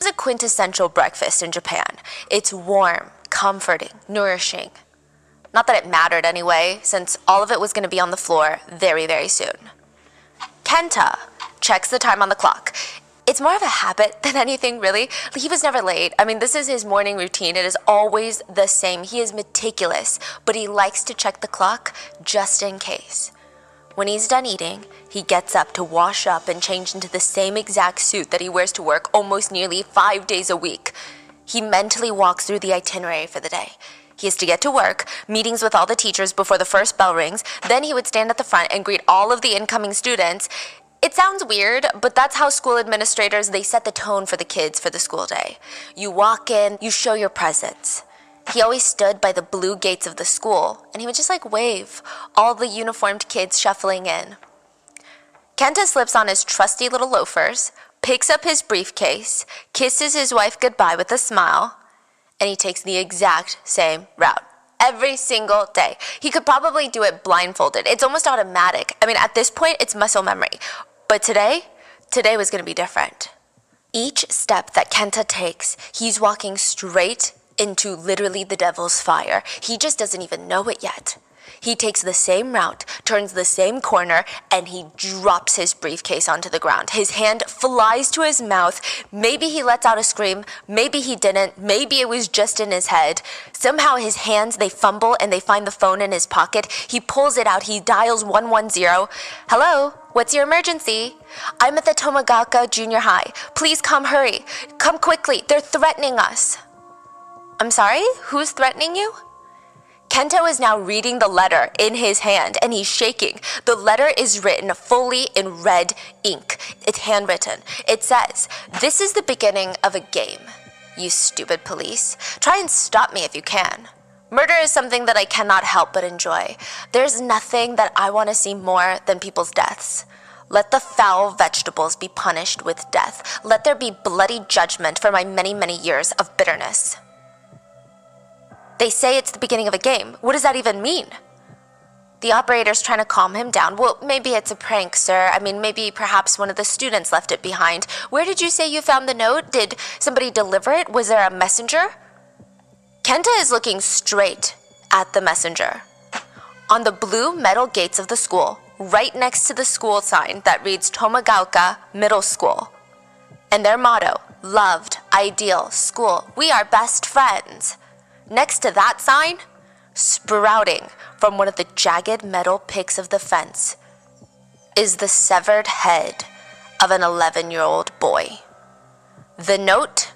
It's a quintessential breakfast in Japan. It's warm, comforting, nourishing. Not that it mattered anyway, since all of it was going to be on the floor very, very soon. Kenta checks the time on the clock. It's more of a habit than anything, really. He was never late. I mean, this is his morning routine. It is always the same. He is meticulous, but he likes to check the clock just in case. When he's done eating, he gets up to wash up and change into the same exact suit that he wears to work almost nearly 5 days a week. He mentally walks through the itinerary for the day. He has to get to work, meetings with all the teachers before the first bell rings, then he would stand at the front and greet all of the incoming students. It sounds weird, but that's how school administrators, they set the tone for the kids for the school day. You walk in, you show your presence. He always stood by the blue gates of the school, and he would just wave, all the uniformed kids shuffling in. Kenta slips on his trusty little loafers, picks up his briefcase, kisses his wife goodbye with a smile, and he takes the exact same route. Every single day. He could probably do it blindfolded. It's almost automatic. I mean, at this point, it's muscle memory. But today was going to be different. Each step that Kenta takes, he's walking straight into literally the devil's fire. He just doesn't even know it yet. He takes the same route, turns the same corner, and he drops his briefcase onto the ground. His hand flies to his mouth. Maybe he lets out a scream. Maybe he didn't. Maybe it was just in his head. Somehow his hands, they fumble and they find the phone in his pocket. He pulls it out. He dials 110. Hello? What's your emergency? I'm at the Tomagaoka Junior High. Please come, hurry. Come quickly. They're threatening us. I'm sorry? Who's threatening you? Kento is now reading the letter in his hand, and he's shaking. The letter is written fully in red ink. It's handwritten. It says, "This is the beginning of a game. You stupid police. Try and stop me if you can. Murder is something that I cannot help but enjoy. There's nothing that I want to see more than people's deaths. Let the foul vegetables be punished with death. Let there be bloody judgment for my many, many years of bitterness." They say it's the beginning of a game. What does that even mean? The operator's trying to calm him down. Well, maybe it's a prank, sir. I mean, maybe perhaps one of the students left it behind. Where did you say you found the note? Did somebody deliver it? Was there a messenger? Kenta is looking straight at the messenger. On the blue metal gates of the school, right next to the school sign that reads Tomagaoka Middle School. And their motto, loved, ideal, school, we are best friends. Next to that sign, sprouting from one of the jagged metal picks of the fence, is the severed head of an 11-year-old boy. The note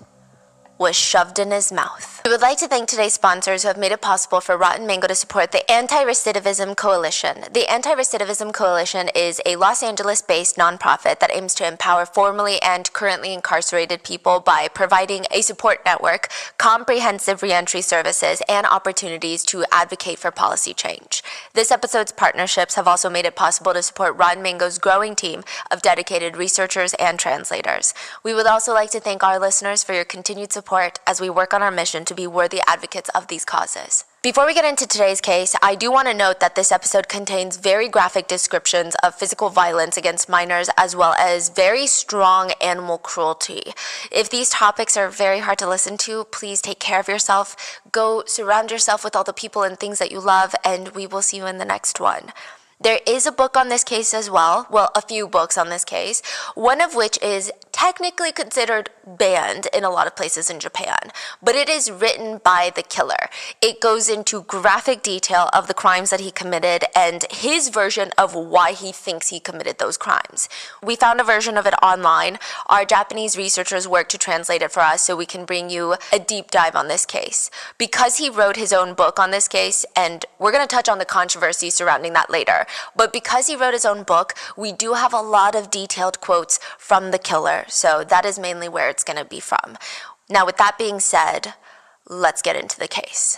was shoved in his mouth. We would like to thank today's sponsors who have made it possible for Rotten Mango to support the Anti-Recidivism Coalition. The Anti-Recidivism Coalition is a Los Angeles-based nonprofit that aims to empower formerly and currently incarcerated people by providing a support network, comprehensive reentry services, and opportunities to advocate for policy change. This episode's partnerships have also made it possible to support Rotten Mango's growing team of dedicated researchers and translators. We would also like to thank our listeners for your continued support as we work on our mission to be worthy advocates of these causes. Before we get into today's case, I do want to note that this episode contains very graphic descriptions of physical violence against minors as well as very strong animal cruelty. If these topics are very hard to listen to, please take care of yourself. Go surround yourself with all the people and things that you love, and we will see you in the next one. There is a book on this case as well. Well, a few books on this case, one of which is technically considered banned in a lot of places in Japan, but it is written by the killer. It goes into graphic detail of the crimes that he committed and his version of why he thinks he committed those crimes. We found a version of it online. Our Japanese researchers worked to translate it for us so we can bring you a deep dive on this case. Because he wrote his own book on this case, and we're going to touch on the controversy surrounding that later, but because he wrote his own book, we do have a lot of detailed quotes from the killer, so that is mainly where it's going to be from. Now, with that being said, let's get into the case.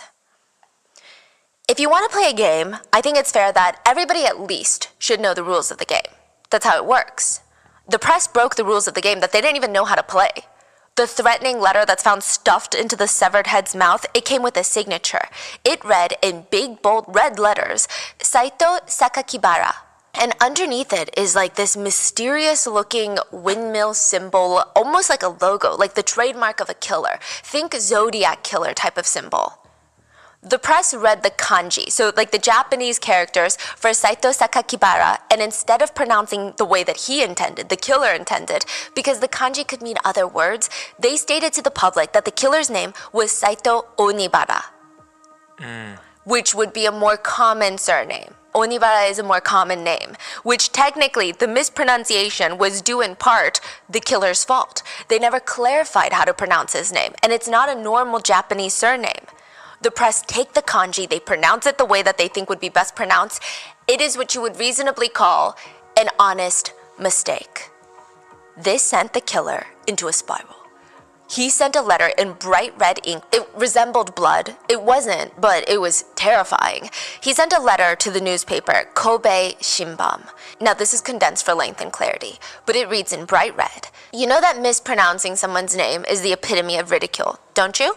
If you want to play a game, I think it's fair that everybody at least should know the rules of the game. That's how it works. The press broke the rules of the game that they didn't even know how to play. The threatening letter that's found stuffed into the severed head's mouth, it came with a signature. It read in big, bold red letters, Saito Sakakibara. And underneath it is like this mysterious looking windmill symbol, almost like a logo, like the trademark of a killer. Think Zodiac killer type of symbol. The press read the kanji, so like the Japanese characters for Saito Sakakibara, and instead of pronouncing the way that he intended, the killer intended, because the kanji could mean other words, they stated to the public that the killer's name was Saito Onibara, which would be a more common surname. Onibara is a more common name, which technically the mispronunciation was due in part the killer's fault. They never clarified how to pronounce his name, and it's not a normal Japanese surname. The press take the kanji, they pronounce it the way that they think would be best pronounced. It is what you would reasonably call an honest mistake. This sent the killer into a spiral. He sent a letter in bright red ink. It resembled blood. It wasn't, but it was terrifying. He sent a letter to the newspaper, Kobe Shinban. Now this is condensed for length and clarity, but it reads in bright red. You know that mispronouncing someone's name is the epitome of ridicule, don't you?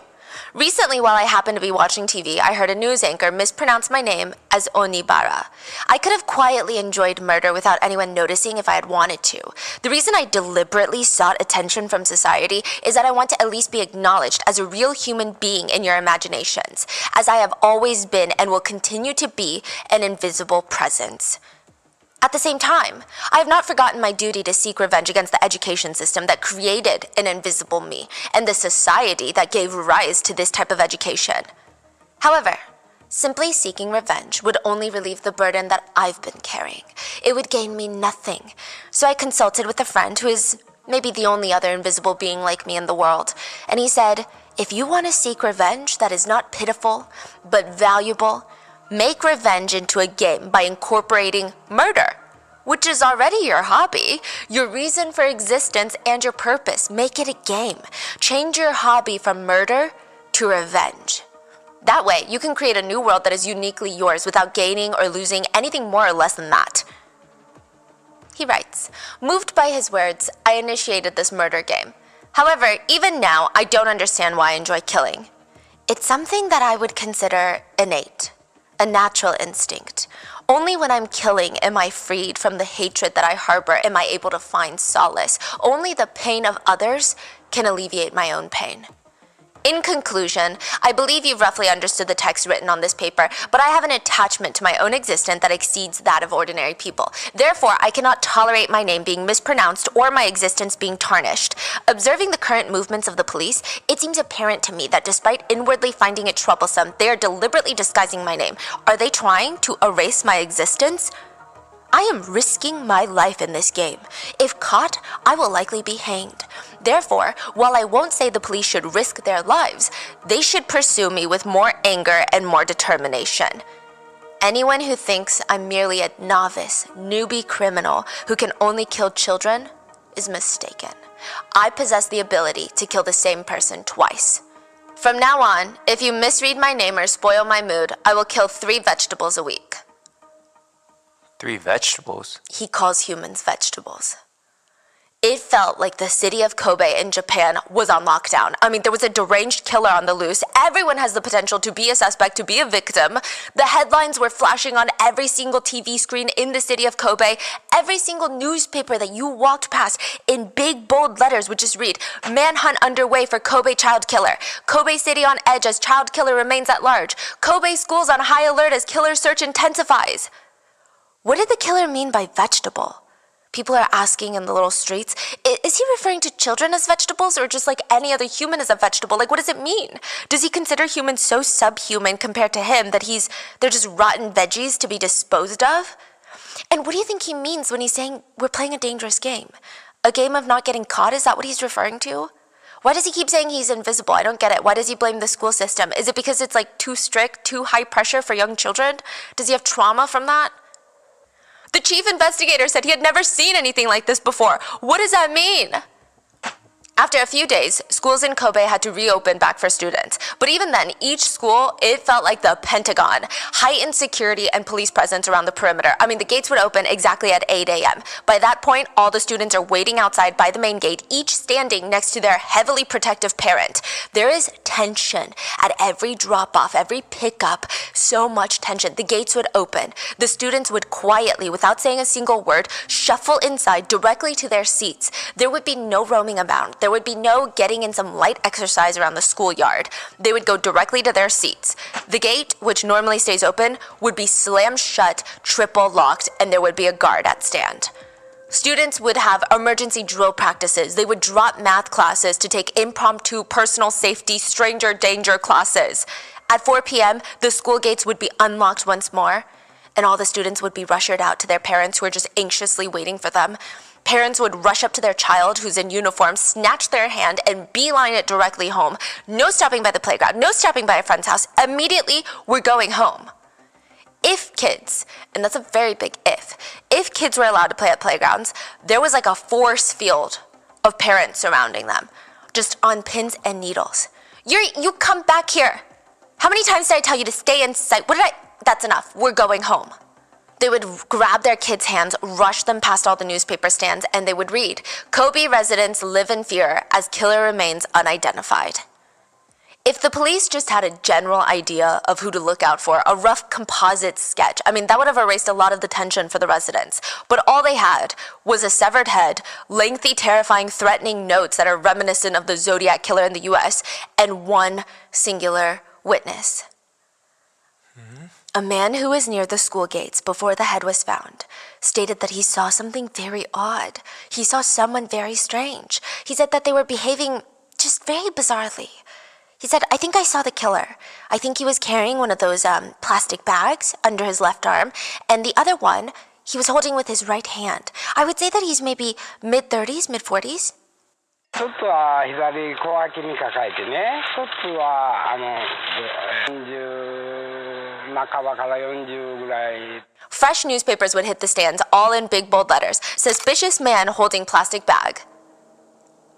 Recently, while I happened to be watching TV, I heard a news anchor mispronounce my name as Onibara. I could have quietly enjoyed murder without anyone noticing if I had wanted to. The reason I deliberately sought attention from society is that I want to at least be acknowledged as a real human being in your imaginations, as I have always been and will continue to be an invisible presence. At the same time, I have not forgotten my duty to seek revenge against the education system that created an invisible me and the society that gave rise to this type of education. However, simply seeking revenge would only relieve the burden that I've been carrying. It would gain me nothing. So I consulted with a friend who is maybe the only other invisible being like me in the world, and he said, if you want to seek revenge that is not pitiful, but valuable, make revenge into a game by incorporating murder, which is already your hobby, your reason for existence, and your purpose. Make it a game. Change your hobby from murder to revenge. That way, you can create a new world that is uniquely yours without gaining or losing anything more or less than that. He writes, moved by his words, I initiated this murder game. However, even now, I don't understand why I enjoy killing. It's something that I would consider innate. A natural instinct. Only when I'm killing am I freed from the hatred that I harbor am I able to find solace. Only the pain of others can alleviate my own pain. In conclusion, I believe you've roughly understood the text written on this paper, but I have an attachment to my own existence that exceeds that of ordinary people. Therefore, I cannot tolerate my name being mispronounced or my existence being tarnished. Observing the current movements of the police, it seems apparent to me that despite inwardly finding it troublesome, they are deliberately disguising my name. Are they trying to erase my existence? I am risking my life in this game. If caught, I will likely be hanged. Therefore, while I won't say the police should risk their lives, they should pursue me with more anger and more determination. Anyone who thinks I'm merely a novice, newbie criminal who can only kill children is mistaken. I possess the ability to kill the same person twice. From now on, if you misread my name or spoil my mood, I will kill 3 vegetables a week. 3 vegetables? He calls humans vegetables. It felt like the city of Kobe in Japan was on lockdown. I mean, there was a deranged killer on the loose. Everyone has the potential to be a suspect, to be a victim. The headlines were flashing on every single TV screen in the city of Kobe. Every single newspaper that you walked past in big, bold letters would just read, manhunt underway for Kobe child killer. Kobe city on edge as child killer remains at large. Kobe schools on high alert as killer search intensifies. What did the killer mean by vegetable? People are asking in the little streets, is he referring to children as vegetables or just like any other human as a vegetable? Like, what does it mean? Does he consider humans so subhuman compared to him that they're just rotten veggies to be disposed of? And what do you think he means when he's saying we're playing a dangerous game? A game of not getting caught, is that what he's referring to? Why does he keep saying he's invisible? I don't get it. Why does he blame the school system? Is it because it's like too strict, too high pressure for young children? Does he have trauma from that? The chief investigator said he had never seen anything like this before. What does that mean? After a few days, schools in Kobe had to reopen back for students. But even then, each school, it felt like the Pentagon. Heightened security and police presence around the perimeter. I mean, the gates would open exactly at 8 a.m. By that point, all the students are waiting outside by the main gate, each standing next to their heavily protective parent. There is tension at every drop-off, every pickup, so much tension. The gates would open. The students would quietly, without saying a single word, shuffle inside directly to their seats. There would be no roaming about. There would be no getting in some light exercise around the schoolyard. They would go directly to their seats. The gate, which normally stays open, would be slammed shut, triple locked, and there would be a guard at stand. Students would have emergency drill practices. They would drop math classes to take impromptu personal safety stranger danger classes. At 4 p.m., the school gates would be unlocked once more, and all the students would be ushered out to their parents who were just anxiously waiting for them. Parents would rush up to their child who's in uniform, snatch their hand, and beeline it directly home. No stopping by the playground, no stopping by a friend's house. Immediately, we're going home. If kids, and that's a very big if kids were allowed to play at playgrounds, there was like a force field of parents surrounding them, just on pins and needles. You come back here. How many times did I tell you to stay in sight? That's enough. We're going home. They would grab their kids' hands, rush them past all the newspaper stands, and they would read, "Kobe residents live in fear as killer remains unidentified." If the police just had a general idea of who to look out for, a rough composite sketch, that would have erased a lot of the tension for the residents. But all they had was a severed head, lengthy, terrifying, threatening notes that are reminiscent of the Zodiac killer in the US, and one singular witness. A man who was near the school gates before the head was found stated that he saw something very odd. He saw someone very strange. He said that they were behaving just very bizarrely. He said, "I think I saw the killer. I think he was carrying one of those plastic bags under his left arm, and the other one he was holding with his right hand." I would say that he's maybe mid-30s, mid-40s. 一つは左小脇に抱えてね、一つは40半ばから40ぐらい。 Fresh newspapers would hit the stands, all in big bold letters. Suspicious man holding plastic bag.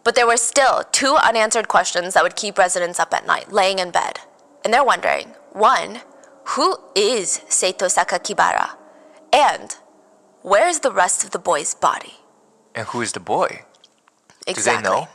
But there were still 2 unanswered questions that would keep residents up at night, laying in bed. And they're wondering, 1, who is Seito Sakakibara? And where's the rest of the boy's body? And who is the boy? Exactly. Do they know?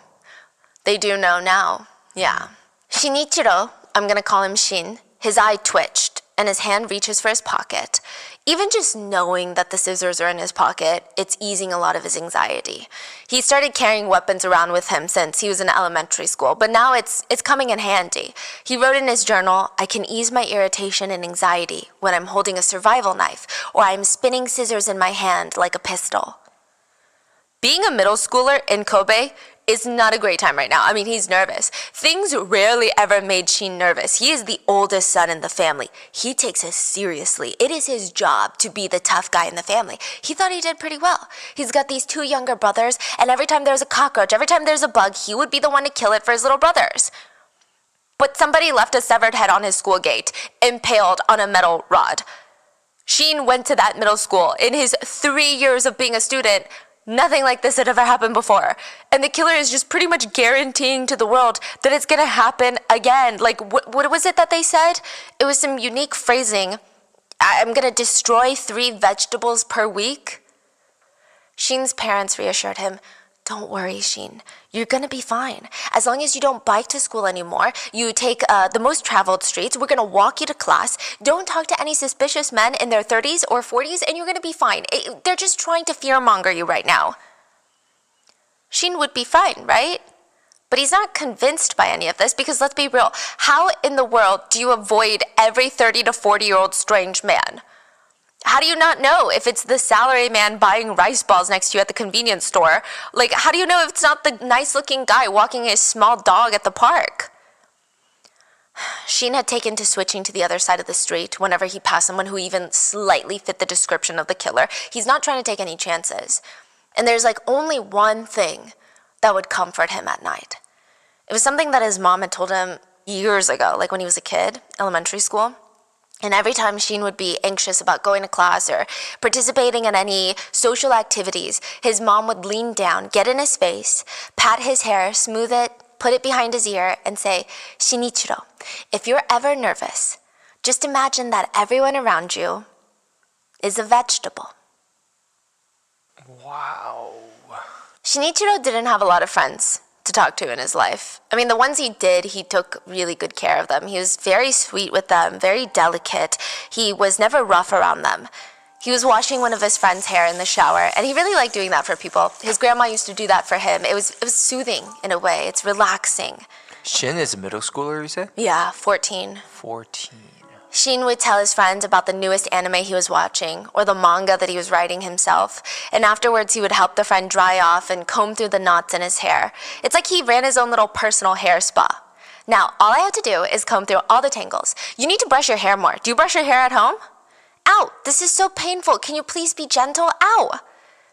They do know now, yeah. Shinichiro, I'm gonna call him Shin, his eye twitched and his hand reaches for his pocket. Even just knowing that the scissors are in his pocket, it's easing a lot of his anxiety. He started carrying weapons around with him since he was in elementary school, but now it's coming in handy. He wrote in his journal, "I can ease my irritation and anxiety when I'm holding a survival knife or I'm spinning scissors in my hand like a pistol." Being a middle schooler in Kobe is not a great time right now. He's nervous. Things rarely ever made Shin nervous. He is the oldest son in the family. He takes it seriously. It is his job to be the tough guy in the family. He thought he did pretty well. He's got these 2 younger brothers, and every time there's a cockroach, every time there's a bug, he would be the one to kill it for his little brothers. But somebody left a severed head on his school gate, impaled on a metal rod. Shin went to that middle school. In his 3 years of being a student, nothing like this had ever happened before. And the killer is just pretty much guaranteeing to the world that it's gonna happen again. Like, what was it that they said? It was some unique phrasing. "I'm gonna destroy 3 vegetables per week." Shin's parents reassured him, "Don't worry, Shin. You're gonna be fine. As long as you don't bike to school anymore, you take the most traveled streets, we're gonna walk you to class, don't talk to any suspicious men in their 30s or 40s, and you're gonna be fine. They're just trying to fearmonger you right now." Shin would be fine, right? But he's not convinced by any of this because let's be real, how in the world do you avoid every 30 to 40-year-old strange man? How do you not know if it's the salary man buying rice balls next to you at the convenience store? Like, how do you know if it's not the nice-looking guy walking his small dog at the park? Shin had taken to switching to the other side of the street whenever he passed someone who even slightly fit the description of the killer. He's not trying to take any chances. And there's only one thing that would comfort him at night. It was something that his mom had told him years ago, when he was a kid, elementary school. And every time Sheen would be anxious about going to class or participating in any social activities, his mom would lean down, get in his face, pat his hair, smooth it, put it behind his ear, and say, "Shinichiro, if you're ever nervous, just imagine that everyone around you is a vegetable." Wow. Shinichiro didn't have a lot of friends to talk to in his life. I mean, the ones he did, he took really good care of them. He was very sweet with them, very delicate. He was never rough around them. He was washing one of his friend's hair in the shower, and he really liked doing that for people. His grandma used to do that for him. It was soothing in a way. It's relaxing. Shin is a middle schooler, you said? Yeah, 14. 14. Sheen would tell his friends about the newest anime he was watching or the manga that he was writing himself, and afterwards he would help the friend dry off and comb through the knots in his hair. It's like he ran his own little personal hair spa. Now, all I have to do is comb through all the tangles. You need to brush your hair more. Do you brush your hair at home? Ow, this is so painful. Can you please be gentle? Ow!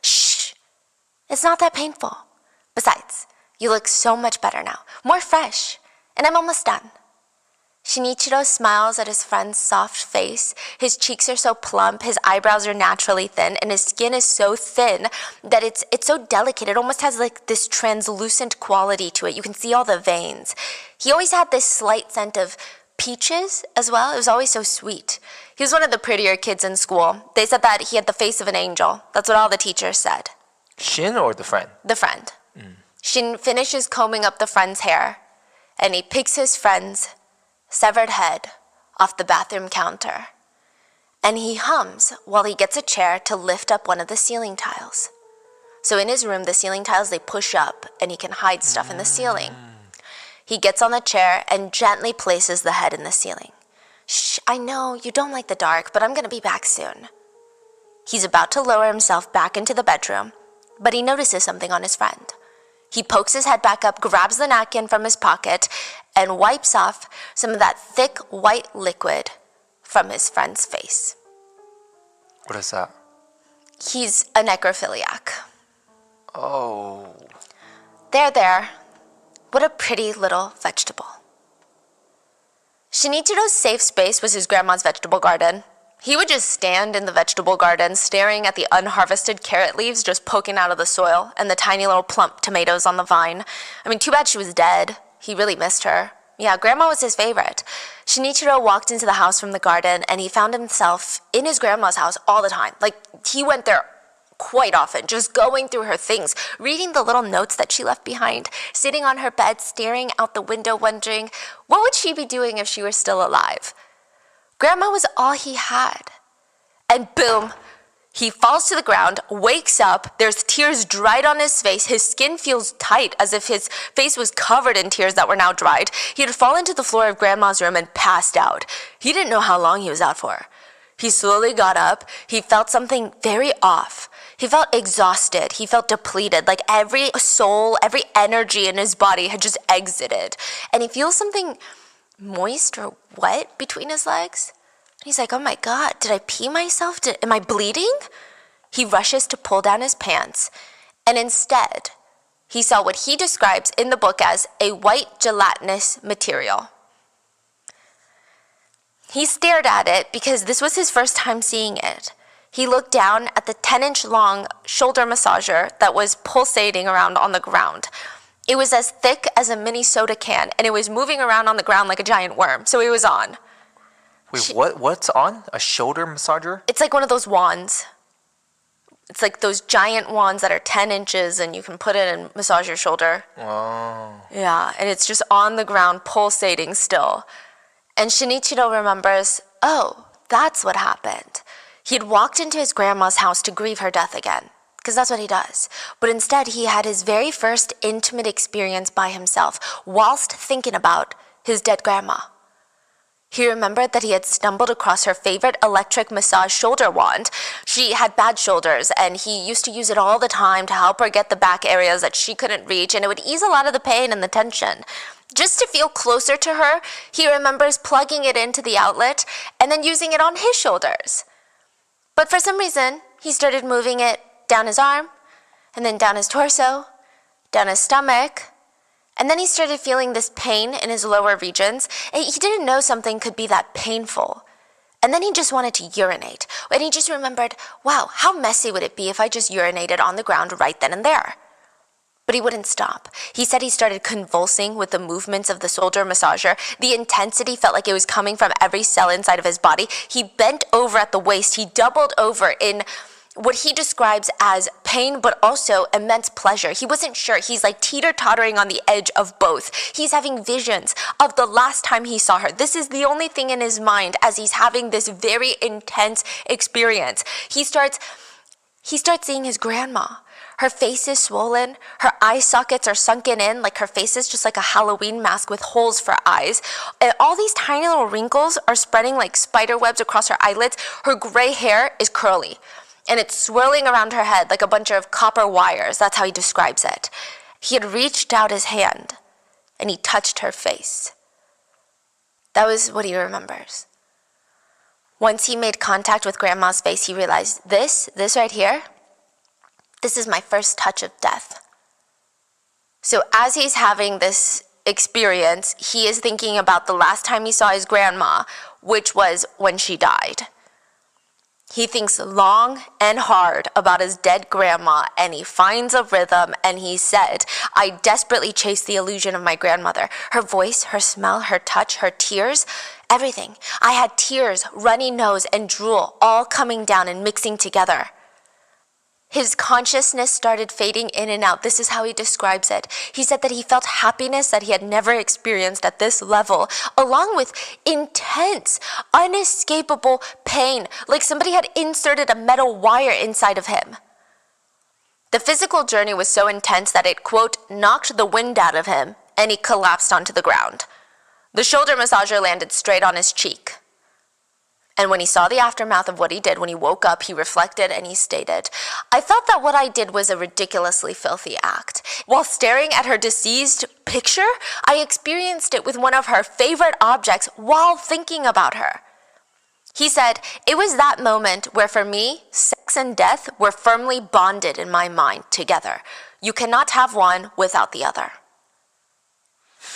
Shh! It's not that painful. Besides, you look so much better now, more fresh, and I'm almost done. Shinichiro smiles at his friend's soft face. His cheeks are so plump, his eyebrows are naturally thin, and his skin is so thin that it's so delicate. It almost has like this translucent quality to it. You can see all the veins. He always had this slight scent of peaches as well. It was always so sweet. He was one of the prettier kids in school. They said that he had the face of an angel. That's what all the teachers said. Shin or the friend? The friend. Shin finishes combing up the friend's hair, and he picks his friend's severed head off the bathroom counter, and he hums while he gets a chair to lift up one of the ceiling tiles. So in his room, the ceiling tiles, they push up, and he can hide stuff in the ceiling. He gets on the chair and gently places the head in the ceiling. "Shh, I know you don't like the dark, but I'm gonna be back soon." He's about to lower himself back into the bedroom, but he notices something on his friend. He pokes his head back up, grabs the napkin from his pocket, and wipes off some of that thick white liquid from his friend's face. What is that? He's a necrophiliac. Oh. There. What a pretty little vegetable. Shinichiro's safe space was his grandma's vegetable garden. He would just stand in the vegetable garden, staring at the unharvested carrot leaves just poking out of the soil and the tiny little plump tomatoes on the vine. I mean, too bad she was dead. He really missed her. Yeah, Grandma was his favorite. Shinichiro walked into the house from the garden, and he found himself in his grandma's house all the time. Like, he went there quite often, just going through her things, reading the little notes that she left behind, sitting on her bed, staring out the window, wondering, what would she be doing if she were still alive? Grandma was all he had. And boom, he falls to the ground, wakes up, there's tears dried on his face, his skin feels tight as if his face was covered in tears that were now dried. He had fallen to the floor of Grandma's room and passed out. He didn't know how long he was out for. He slowly got up, he felt something very off. He felt exhausted, he felt depleted, like every soul, every energy in his body had just exited. And he feels something moist or wet between his legs. He's like, oh my God, did I pee myself? Am I bleeding? He rushes to pull down his pants, and instead, he saw what he describes in the book as a white gelatinous material. He stared at it because this was his first time seeing it. He looked down at the 10-inch long shoulder massager that was pulsating around on the ground. It was as thick as a mini soda can, and it was moving around on the ground like a giant worm, so it was on. Wait, what's on? A shoulder massager? It's like one of those wands. It's like those giant wands that are 10 inches, and you can put it and massage your shoulder. Oh. Yeah, and it's just on the ground, pulsating still. And Shinichiro remembers, oh, that's what happened. He had walked into his grandma's house to grieve her death again, because that's what he does. But instead, he had his very first intimate experience by himself whilst thinking about his dead grandma. He remembered that he had stumbled across her favorite electric massage shoulder wand. She had bad shoulders, and he used to use it all the time to help her get the back areas that she couldn't reach, and it would ease a lot of the pain and the tension. Just to feel closer to her, he remembers plugging it into the outlet and then using it on his shoulders. But for some reason, he started moving it down his arm, and then down his torso, down his stomach, and then he started feeling this pain in his lower regions. And he didn't know something could be that painful And then he just wanted to urinate. And he just remembered, wow, how messy would it be if I just urinated on the ground right then and there? But he wouldn't stop. He said he started convulsing with the movements of the shoulder massager. The intensity felt like it was coming from every cell inside of his body. He bent over at the waist. He doubled over in what he describes as pain, but also immense pleasure. He wasn't sure. He's like teeter-tottering on the edge of both. He's having visions of the last time he saw her. This is the only thing in his mind as he's having this very intense experience. He starts seeing his grandma. Her face is swollen. Her eye sockets are sunken in, like her face is just like a Halloween mask with holes for eyes. And all these tiny little wrinkles are spreading like spider webs across her eyelids. Her gray hair is curly, and it's swirling around her head like a bunch of copper wires. That's how he describes it. He had reached out his hand, and he touched her face. That was what he remembers. Once he made contact with Grandma's face, he realized this right here, this is my first touch of death. So as he's having this experience, he is thinking about the last time he saw his grandma, which was when she died. He thinks long and hard about his dead grandma, and he finds a rhythm, and he said, I desperately chased the illusion of my grandmother. Her voice, her smell, her touch, her tears, everything. I had tears, runny nose, and drool all coming down and mixing together. His consciousness started fading in and out. This is how he describes it. He said that he felt happiness that he had never experienced at this level, along with intense, unescapable pain, like somebody had inserted a metal wire inside of him. The physical journey was so intense that it, quote, knocked the wind out of him, and he collapsed onto the ground. The shoulder massager landed straight on his cheek. And when he saw the aftermath of what he did, when he woke up, he reflected and he stated, I felt that what I did was a ridiculously filthy act. While staring at her deceased picture, I experienced it with one of her favorite objects while thinking about her. He said, it was that moment where for me, sex and death were firmly bonded in my mind together. You cannot have one without the other.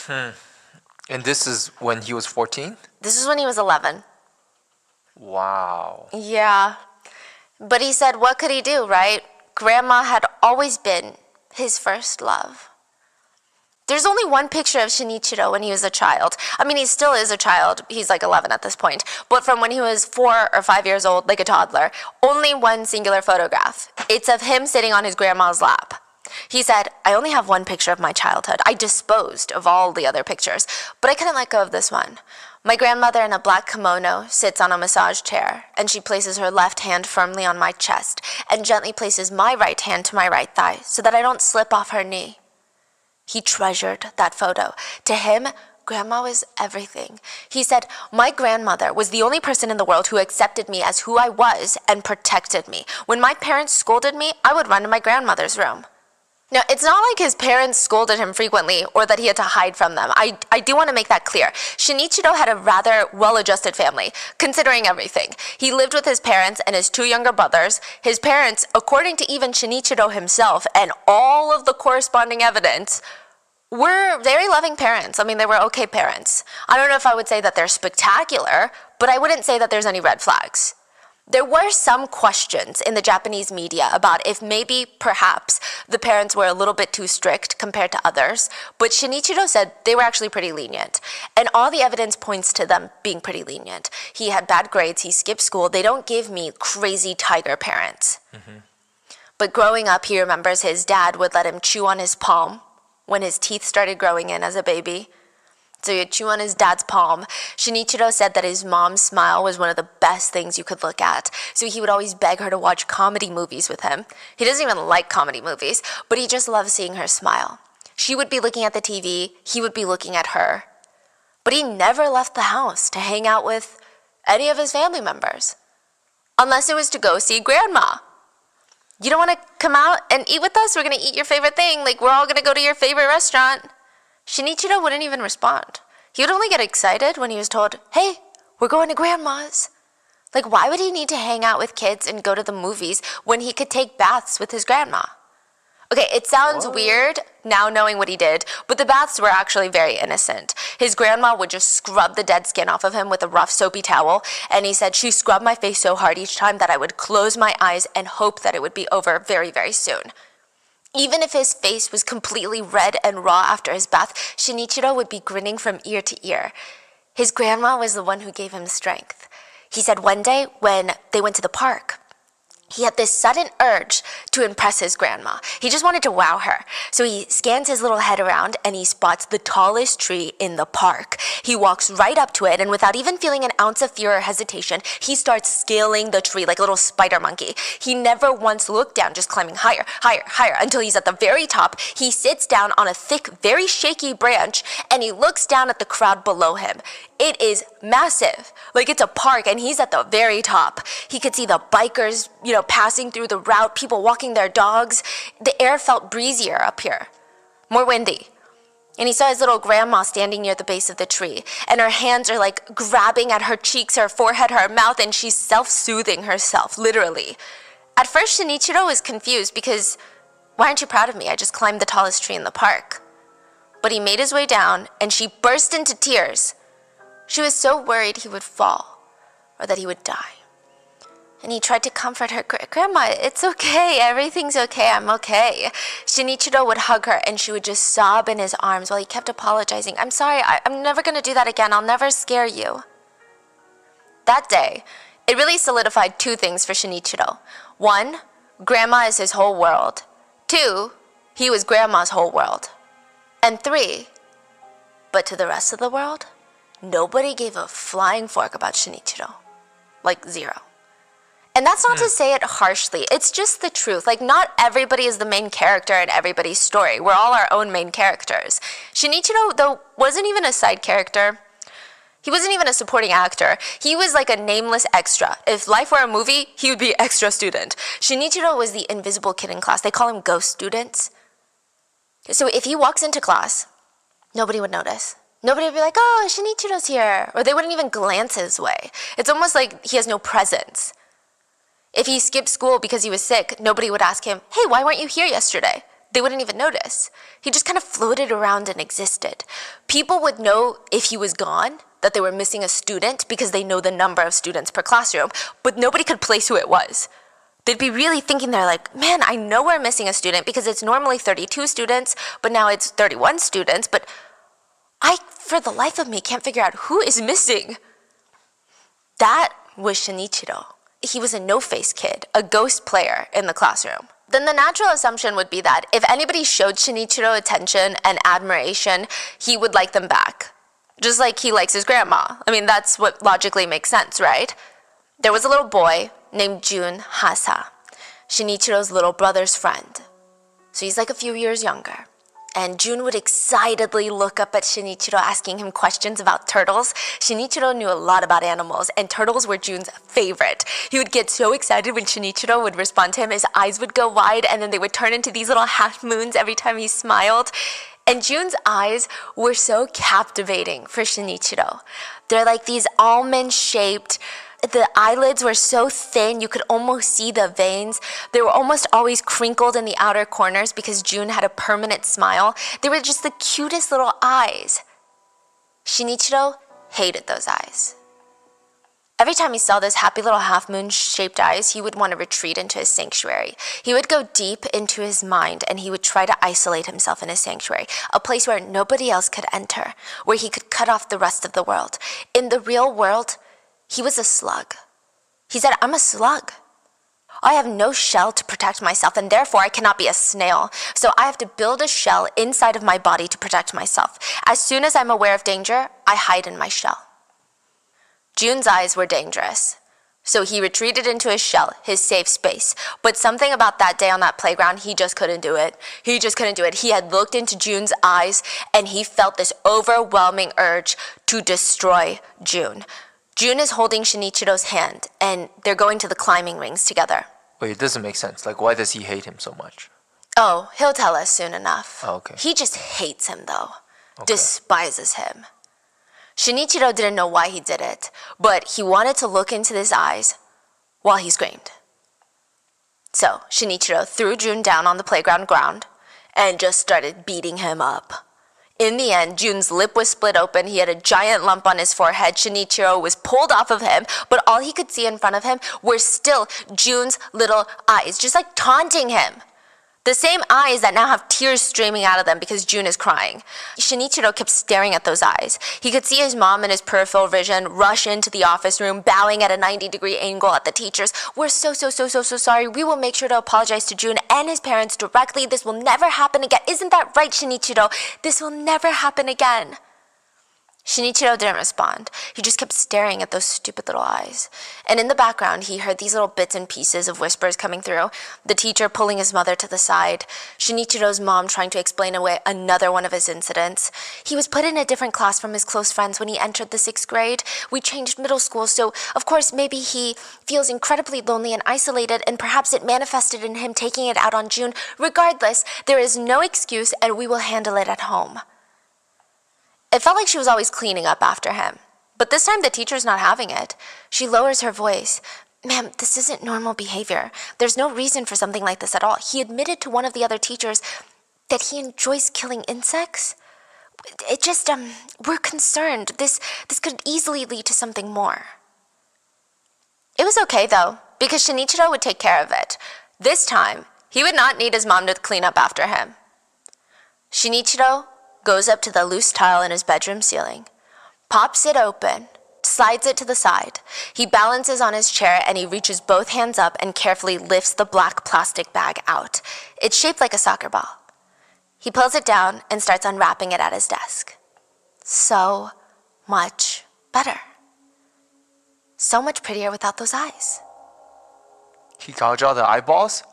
And this is when he was 14? This is when he was 11. Wow. Yeah. But he said, what could he do, right? Grandma had always been his first love. There's only one picture of Shinichiro when he was a child. I mean, he still is a child. He's like 11 at this point. But from when he was 4 or 5 years old, like a toddler, only one singular photograph. It's of him sitting on his grandma's lap. He said, I only have one picture of my childhood. I disposed of all the other pictures, but I couldn't let go of this one. My grandmother in a black kimono sits on a massage chair, and she places her left hand firmly on my chest and gently places my right hand to my right thigh so that I don't slip off her knee. He treasured that photo. To him, Grandma was everything. He said, my grandmother was the only person in the world who accepted me as who I was and protected me. When my parents scolded me, I would run to my grandmother's room. Now, it's not like his parents scolded him frequently or that he had to hide from them. I do want to make that clear. Shinichiro had a rather well-adjusted family, considering everything. He lived with his parents and his 2 younger brothers. His parents, according to even Shinichiro himself and all of the corresponding evidence, were very loving parents. I mean, they were okay parents. I don't know if I would say that they're spectacular, but I wouldn't say that there's any red flags. There were some questions in the Japanese media about if maybe, perhaps, the parents were a little bit too strict compared to others, but Shinichiro said they were actually pretty lenient. And all the evidence points to them being pretty lenient. He had bad grades, he skipped school. They don't give me crazy tiger parents. But growing up, he remembers his dad would let him chew on his palm when his teeth started growing in as a baby. So he'd chew on his dad's palm. Shinichiro said that his mom's smile was one of the best things you could look at. So he would always beg her to watch comedy movies with him. He doesn't even like comedy movies, but he just loved seeing her smile. She would be looking at the TV, he would be looking at her. But he never left the house to hang out with any of his family members, unless it was to go see Grandma. You don't want to come out and eat with us? We're going to eat your favorite thing. Like, we're all going to go to your favorite restaurant. Shinichiro wouldn't even respond. He would only get excited when he was told, hey, we're going to Grandma's. Like, why would he need to hang out with kids and go to the movies when he could take baths with his grandma? Okay, it sounds weird. now knowing what he did, but the baths were actually very innocent. His grandma would just scrub the dead skin off of him with a rough soapy towel, and he said she scrubbed my face so hard each time that I would close my eyes and hope that it would be over very, very soon. Even if his face was completely red and raw after his bath, Shinichiro would be grinning from ear to ear. His grandma was the one who gave him strength. He said one day when they went to the park, he had this sudden urge to impress his grandma. He just wanted to wow her. So he scans his little head around and he spots the tallest tree in the park. He walks right up to it, and without even feeling an ounce of fear or hesitation, he starts scaling the tree like a little spider monkey. He never once looked down, just climbing higher, higher, higher, until he's at the very top. He sits down on a thick, very shaky branch, and he looks down at the crowd below him. It is massive. Like it's a park, and he's at the very top. He could see the bikers, passing through the route, people walking their dogs. The air felt breezier up here, more windy. And he saw his little grandma standing near the base of the tree, and her hands are like grabbing at her cheeks, her forehead, her mouth, and she's self-soothing herself, literally. At first, Shinichiro was confused because, why aren't you proud of me? I just climbed the tallest tree in the park. But he made his way down, and she burst into tears. She was so worried he would fall, or that he would die. And he tried to comfort her. Grandma, it's okay. Everything's okay. I'm okay. Shinichiro would hug her, and she would just sob in his arms while he kept apologizing. I'm sorry. I'm never going to do that again. I'll never scare you. That day, it really solidified two things for Shinichiro. One, Grandma is his whole world. Two, he was Grandma's whole world. And three, but to the rest of the world, nobody gave a flying fork about Shinichiro. Like zero. And that's not to say it harshly. It's just the truth. Like, not everybody is the main character in everybody's story. We're all our own main characters. Shinichiro, though, wasn't even a side character. He wasn't even a supporting actor. He was like a nameless extra. If life were a movie, he would be extra student. Shinichiro was the invisible kid in class. They call him ghost students. So if he walks into class, nobody would notice. Nobody would be like, oh, Shinichiro's here. Or they wouldn't even glance his way. It's almost like he has no presence. If he skipped school because he was sick, nobody would ask him, hey, why weren't you here yesterday? They wouldn't even notice. He just kind of floated around and existed. People would know if he was gone, that they were missing a student because they know the number of students per classroom, but nobody could place who it was. They'd be really thinking, they're like, man, I know we're missing a student because it's normally 32 students, but now it's 31 students, but I, for the life of me, can't figure out who is missing. That was Shinichiro. He was a no-face kid, a ghost player in the classroom. Then the natural assumption would be that if anybody showed Shinichiro attention and admiration, he would like them back. Just like he likes his grandma. I mean, that's what logically makes sense, right? There was a little boy named Jun Hasa, Shinichiro's little brother's friend. So he's like a few years younger. And Jun would excitedly look up at Shinichiro, asking him questions about turtles. Shinichiro knew a lot about animals, and turtles were Jun's favorite. He would get so excited when Shinichiro would respond to him. His eyes would go wide, and then they would turn into these little half moons every time he smiled. And Jun's eyes were so captivating for Shinichiro. They're like these almond-shaped. The eyelids were so thin, you could almost see the veins. They were almost always crinkled in the outer corners because Jun had a permanent smile. They were just the cutest little eyes. Shinichiro hated those eyes. Every time he saw those happy little half-moon-shaped eyes, he would want to retreat into his sanctuary. He would go deep into his mind, and he would try to isolate himself in his sanctuary, a place where nobody else could enter, where he could cut off the rest of the world. In the real world, he was a slug. He said, I'm a slug. I have no shell to protect myself, and therefore I cannot be a snail. So I have to build a shell inside of my body to protect myself. As soon as I'm aware of danger, I hide in my shell. Jun's eyes were dangerous. So he retreated into his shell, his safe space. But something about that day on that playground, he just couldn't do it. He just couldn't do it. He had looked into Jun's eyes, and he felt this overwhelming urge to destroy Jun. Jun is holding Shinichiro's hand, and they're going to the climbing rings together. Wait, it doesn't make sense. Like, why does he hate him so much? Oh, he'll tell us soon enough. Oh, okay. He just hates him, though. Okay. Despises him. Shinichiro didn't know why he did it, but he wanted to look into his eyes while he screamed. So Shinichiro threw Jun down on the playground ground and just started beating him up. In the end, Jun's lip was split open, he had a giant lump on his forehead, Shinichiro was pulled off of him, but all he could see in front of him were still Jun's little eyes, just like taunting him. The same eyes that now have tears streaming out of them because Jun is crying. Shinichiro kept staring at those eyes. He could see his mom in his peripheral vision rush into the office room, bowing at a 90-degree angle at the teachers. We're so sorry. We will make sure to apologize to Jun and his parents directly. This will never happen again. Isn't that right, Shinichiro? This will never happen again. Shinichiro didn't respond. He just kept staring at those stupid little eyes. And in the background, he heard these little bits and pieces of whispers coming through. The teacher pulling his mother to the side. Shinichiro's mom trying to explain away another one of his incidents. He was put in a different class from his close friends when he entered the 6th grade. We changed middle school, so of course maybe he feels incredibly lonely and isolated, and perhaps it manifested in him taking it out on Jun. Regardless, there is no excuse, and we will handle it at home. It felt like she was always cleaning up after him. But this time the teacher's not having it. She lowers her voice. Ma'am, this isn't normal behavior. There's no reason for something like this at all. He admitted to one of the other teachers that he enjoys killing insects. It just, we're concerned. This could easily lead to something more. It was okay though, because Shinichiro would take care of it. This time, he would not need his mom to clean up after him. Shinichiro goes up to the loose tile in his bedroom ceiling, pops it open, slides it to the side. He balances on his chair and he reaches both hands up and carefully lifts the black plastic bag out. It's shaped like a soccer ball. He pulls it down and starts unwrapping it at his desk. So much better. So much prettier without those eyes. He gouged out the eyeballs?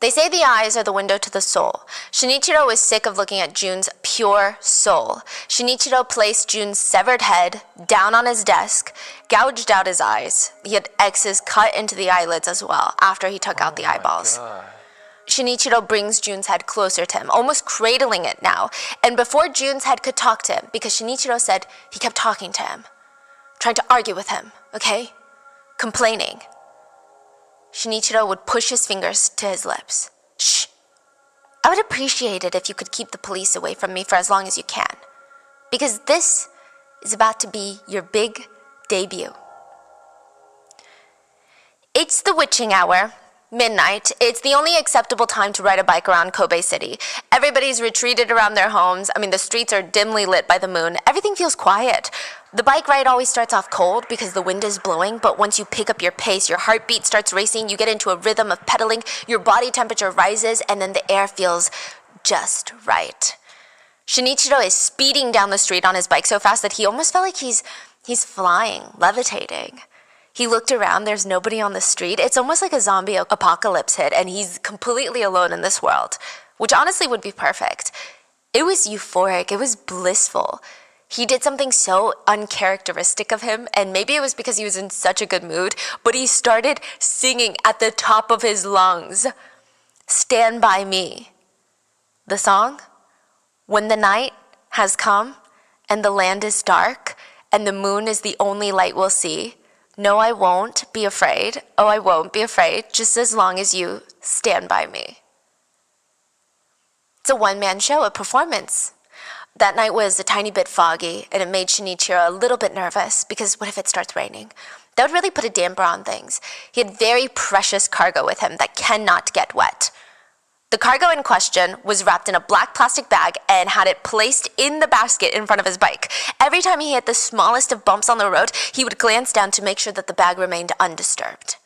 They say the eyes are the window to the soul. Shinichiro was sick of looking at Jun's pure soul. Shinichiro placed Jun's severed head down on his desk, gouged out his eyes. He had X's cut into the eyelids as well after he took out the eyeballs. God. Shinichiro brings Jun's head closer to him, almost cradling it now. And before Jun's head could talk to him, because Shinichiro said he kept talking to him, trying to argue with him, okay? Complaining. Shinichiro would push his fingers to his lips. Shh. I would appreciate it if you could keep the police away from me for as long as you can. Because this is about to be your big debut. It's the witching hour, midnight. It's the only acceptable time to ride a bike around Kobe City. Everybody's retreated around their homes. The streets are dimly lit by the moon. Everything feels quiet. The bike ride always starts off cold because the wind is blowing, but once you pick up your pace, your heartbeat starts racing, you get into a rhythm of pedaling, your body temperature rises, and then the air feels just right. Shinichiro is speeding down the street on his bike so fast that he almost felt like he's flying, levitating. He looked around, there's nobody on the street. It's almost like a zombie apocalypse hit, and he's completely alone in this world, which honestly would be perfect. It was euphoric, it was blissful. He did something so uncharacteristic of him, and maybe it was because he was in such a good mood, but he started singing at the top of his lungs. Stand by me. The song? When the night has come, and the land is dark, and the moon is the only light we'll see, no, I won't be afraid. Oh, I won't be afraid, just as long as you stand by me. It's a one-man show, a performance. That night was a tiny bit foggy, and it made Shinichiro a little bit nervous, because what if it starts raining? That would really put a damper on things. He had very precious cargo with him that cannot get wet. The cargo in question was wrapped in a black plastic bag and had it placed in the basket in front of his bike. Every time he hit the smallest of bumps on the road, he would glance down to make sure that the bag remained undisturbed.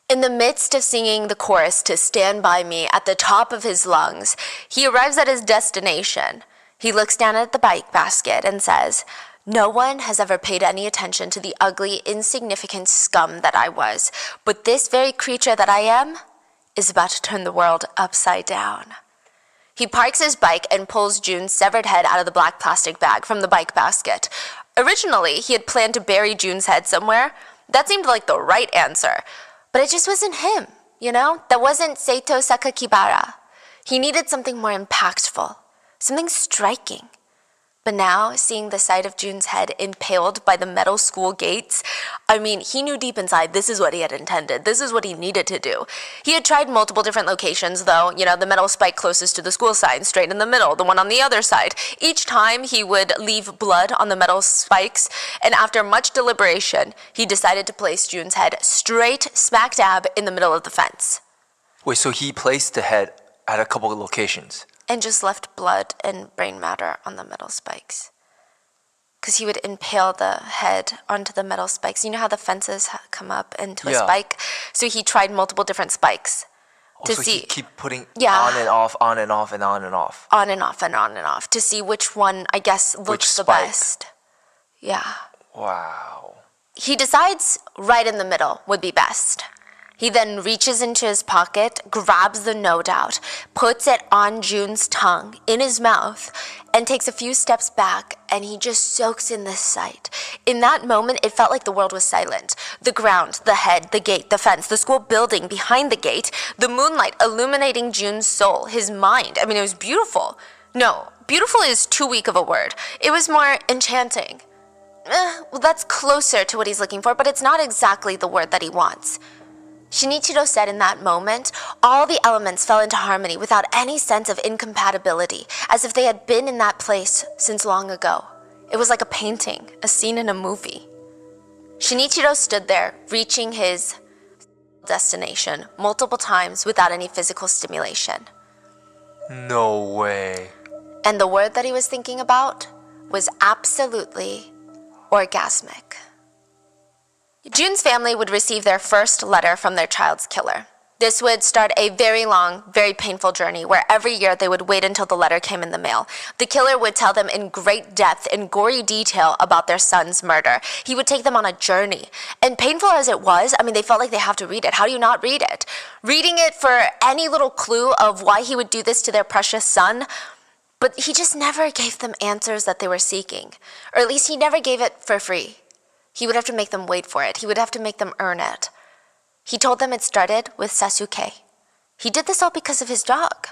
In the midst of singing the chorus to Stand By Me at the top of his lungs, he arrives at his destination. He looks down at the bike basket and says, "No one has ever paid any attention to the ugly, insignificant scum that I was, but this very creature that I am is about to turn the world upside down." He parks his bike and pulls Jun's severed head out of the black plastic bag from the bike basket. Originally, he had planned to bury Jun's head somewhere. That seemed like the right answer. But it just wasn't him, you know? That wasn't Seito Sakakibara. He needed something more impactful, something striking. But now, seeing the sight of June's head impaled by the metal school gates, I mean, he knew deep inside this is what he had intended. This is what he needed to do. He had tried multiple different locations, though, the metal spike closest to the school sign, straight in the middle, the one on the other side. Each time, he would leave blood on the metal spikes, and after much deliberation, he decided to place June's head straight smack dab in the middle of the fence. Wait, so he placed the head at a couple of locations? And just left blood and brain matter on the metal spikes. Because he would impale the head onto the metal spikes. You know how the fences come up into a spike? So he tried multiple different spikes to so see. He keep putting Yeah. on and off, on and off, and on and off. On and off and on and off to see which one, I guess, looks the spike? best. Yeah. Wow. He decides right in the middle would be best. He then reaches into his pocket, grabs the note out, puts it on June's tongue, in his mouth, and takes a few steps back, and he just soaks in this sight. In that moment, it felt like the world was silent. The ground, the head, the gate, the fence, the school building behind the gate, the moonlight illuminating June's soul, his mind. I mean, it was beautiful. No, beautiful is too weak of a word. It was more enchanting. Well, that's closer to what he's looking for, but it's not exactly the word that he wants. Shinichiro said in that moment, all the elements fell into harmony without any sense of incompatibility, as if they had been in that place since long ago. It was like a painting, a scene in a movie. Shinichiro stood there, reaching his destination multiple times without any physical stimulation. No way. And the word that he was thinking about was absolutely orgasmic. June's family would receive their first letter from their child's killer. This would start a very long, very painful journey where every year they would wait until the letter came in the mail. The killer would tell them in great depth and gory detail about their son's murder. He would take them on a journey. And painful as it was, I mean, they felt like they have to read it. How do you not read it? Reading it for any little clue of why he would do this to their precious son. But he just never gave them answers that they were seeking. Or at least he never gave it for free. He would have to make them wait for it. He would have to make them earn it. He told them it started with Sasuke. He did this all because of his dog.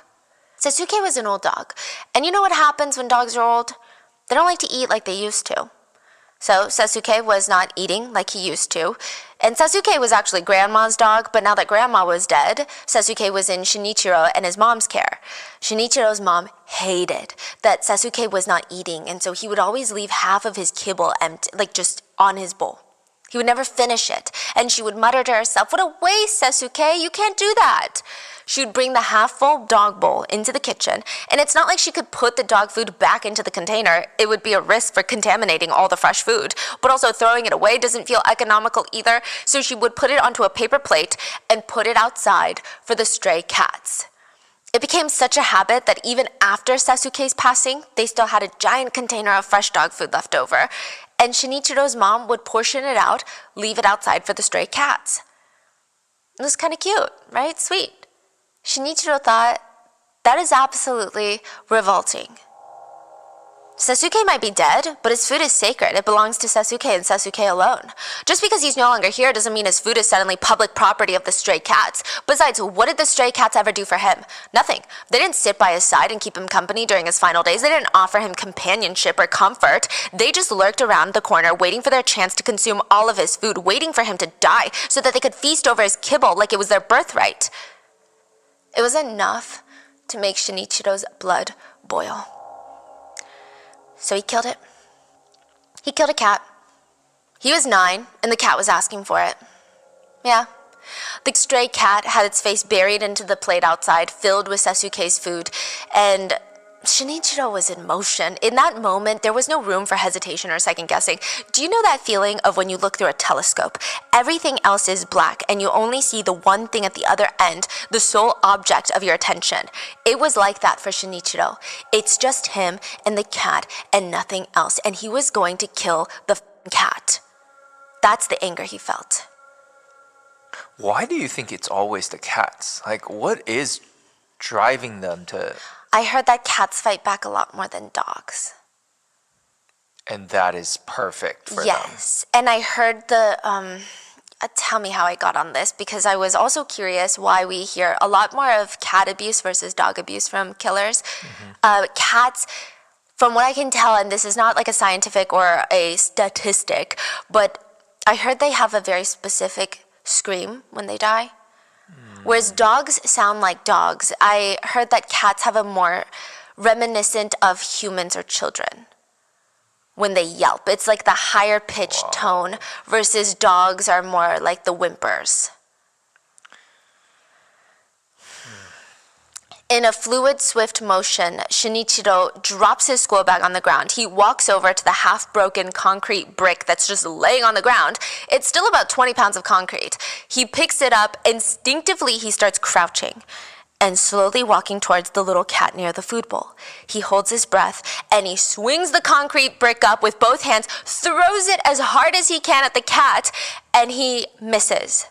Sasuke was an old dog. And you know what happens when dogs are old? They don't like to eat like they used to. So Sasuke was not eating like he used to. And Sasuke was actually Grandma's dog, but now that Grandma was dead, Sasuke was in Shinichiro and his mom's care. Shinichiro's mom hated that Sasuke was not eating, and so he would always leave half of his kibble empty, like just on his bowl. He would never finish it, and she would mutter to herself, "What a waste, Sasuke, you can't do that." She would bring the half-full dog bowl into the kitchen, and it's not like she could put the dog food back into the container. It would be a risk for contaminating all the fresh food, but also throwing it away doesn't feel economical either, so she would put it onto a paper plate and put it outside for the stray cats. It became such a habit that even after Sasuke's passing, they still had a giant container of fresh dog food left over, and Shinichiro's mom would portion it out, leave it outside for the stray cats. It was kind of cute, right? Sweet. Shinichiro thought, that is absolutely revolting. Sasuke might be dead, but his food is sacred. It belongs to Sasuke and Sasuke alone. Just because he's no longer here doesn't mean his food is suddenly public property of the stray cats. Besides, what did the stray cats ever do for him? Nothing. They didn't sit by his side and keep him company during his final days. They didn't offer him companionship or comfort. They just lurked around the corner, waiting for their chance to consume all of his food, waiting for him to die so that they could feast over his kibble like it was their birthright. It was enough to make Shinichiro's blood boil. So he killed it. He killed a cat. He was 9, and the cat was asking for it. Yeah. The stray cat had its face buried into the plate outside, filled with Sasuke's food, and Shinichiro was in motion. In that moment, there was no room for hesitation or second guessing. Do you know that feeling of when you look through a telescope? Everything else is black, and you only see the one thing at the other end, the sole object of your attention. It was like that for Shinichiro. It's just him and the cat and nothing else, and he was going to kill the cat. That's the anger he felt. Why do you think it's always the cats? Like, what is driving them to... I heard that cats fight back a lot more than dogs. And that is perfect for them. Yes, and I heard the, tell me how I got on this, because I was also curious why we hear a lot more of cat abuse versus dog abuse from killers. Cats From what I can tell, and this is not like a scientific or a statistic, but I heard they have a very specific scream when they die. Whereas dogs sound like dogs, I heard that cats have a more reminiscent of humans or children when they yelp. It's like the higher pitched tone versus dogs are more like the whimpers. In a fluid, swift motion, Shinichiro drops his school bag on the ground. He walks over to the half-broken concrete brick that's just laying on the ground. It's still about 20 pounds of concrete. He picks it up. Instinctively, he starts crouching and slowly walking towards the little cat near the food bowl. He holds his breath, and he swings the concrete brick up with both hands, throws it as hard as he can at the cat, and he misses.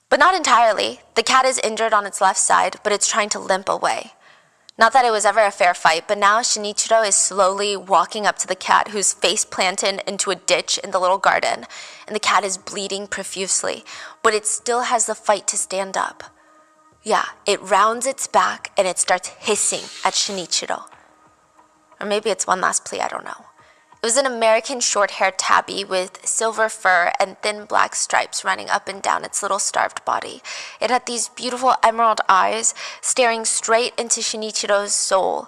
But not entirely. The cat is injured on its left side, but it's trying to limp away. Not that it was ever a fair fight, but now Shinichiro is slowly walking up to the cat, who's face planted into a ditch in the little garden, and the cat is bleeding profusely, but it still has the fight to stand up. Yeah, it rounds its back and it starts hissing at Shinichiro. Or maybe it's one last plea, I don't know. It was an American short-haired tabby with silver fur and thin black stripes running up and down its little starved body. It had these beautiful emerald eyes staring straight into Shinichiro's soul.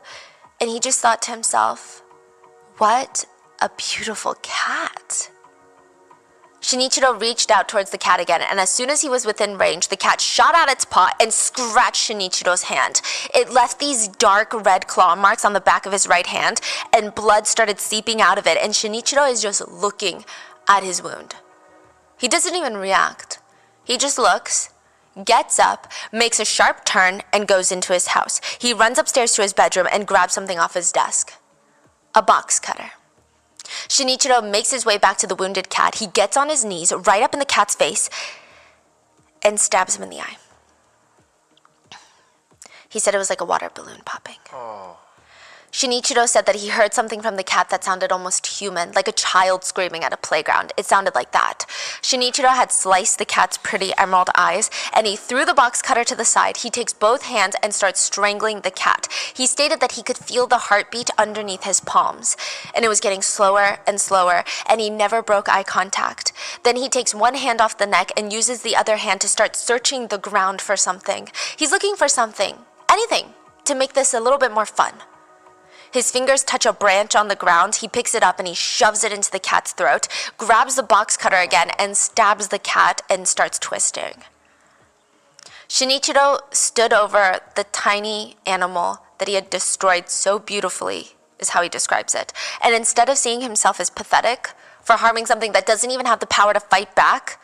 And he just thought to himself, what a beautiful cat. Shinichiro reached out towards the cat again, and as soon as he was within range, the cat shot out its paw and scratched Shinichiro's hand. It left these dark red claw marks on the back of his right hand, and blood started seeping out of it, and Shinichiro is just looking at his wound. He doesn't even react. He just looks, gets up, makes a sharp turn, and goes into his house. He runs upstairs to his bedroom and grabs something off his desk. A box cutter. Shinichiro makes his way back to the wounded cat. He gets on his knees right up in the cat's face and stabs him in the eye. He said it was like a water balloon popping. Shinichiro said that he heard something from the cat that sounded almost human, like a child screaming at a playground. It sounded like that. Shinichiro had sliced the cat's pretty emerald eyes, and he threw the box cutter to the side. He takes both hands and starts strangling the cat. He stated that he could feel the heartbeat underneath his palms, and it was getting slower and slower, and he never broke eye contact. Then he takes one hand off the neck and uses the other hand to start searching the ground for something. He's looking for something, anything, to make this a little bit more fun. His fingers touch a branch on the ground. He picks it up and he shoves it into the cat's throat, grabs the box cutter again, and stabs the cat and starts twisting. Shinichiro stood over the tiny animal that he had destroyed so beautifully, is how he describes it. And instead of seeing himself as pathetic for harming something that doesn't even have the power to fight back,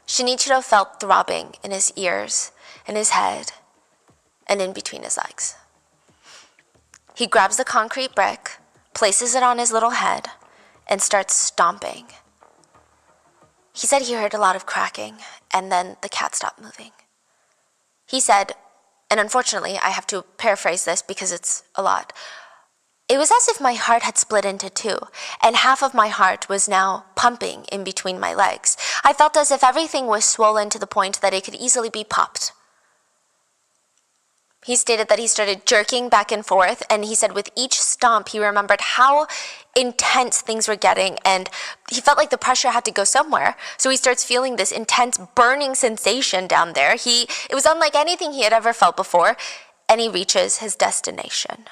Shinichiro felt throbbing in his ears, in his head, and in between his legs. He grabs the concrete brick, places it on his little head, and starts stomping. He said he heard a lot of cracking, and then the cat stopped moving. He said, and unfortunately I have to paraphrase this because it's a lot, it was as if my heart had split into two, and half of my heart was now pumping in between my legs. I felt as if everything was swollen to the point that it could easily be popped. He stated that he started jerking back and forth, and he said with each stomp, he remembered how intense things were getting, and he felt like the pressure had to go somewhere. So he starts feeling this intense burning sensation down there. It was unlike anything he had ever felt before, and he reaches his destination.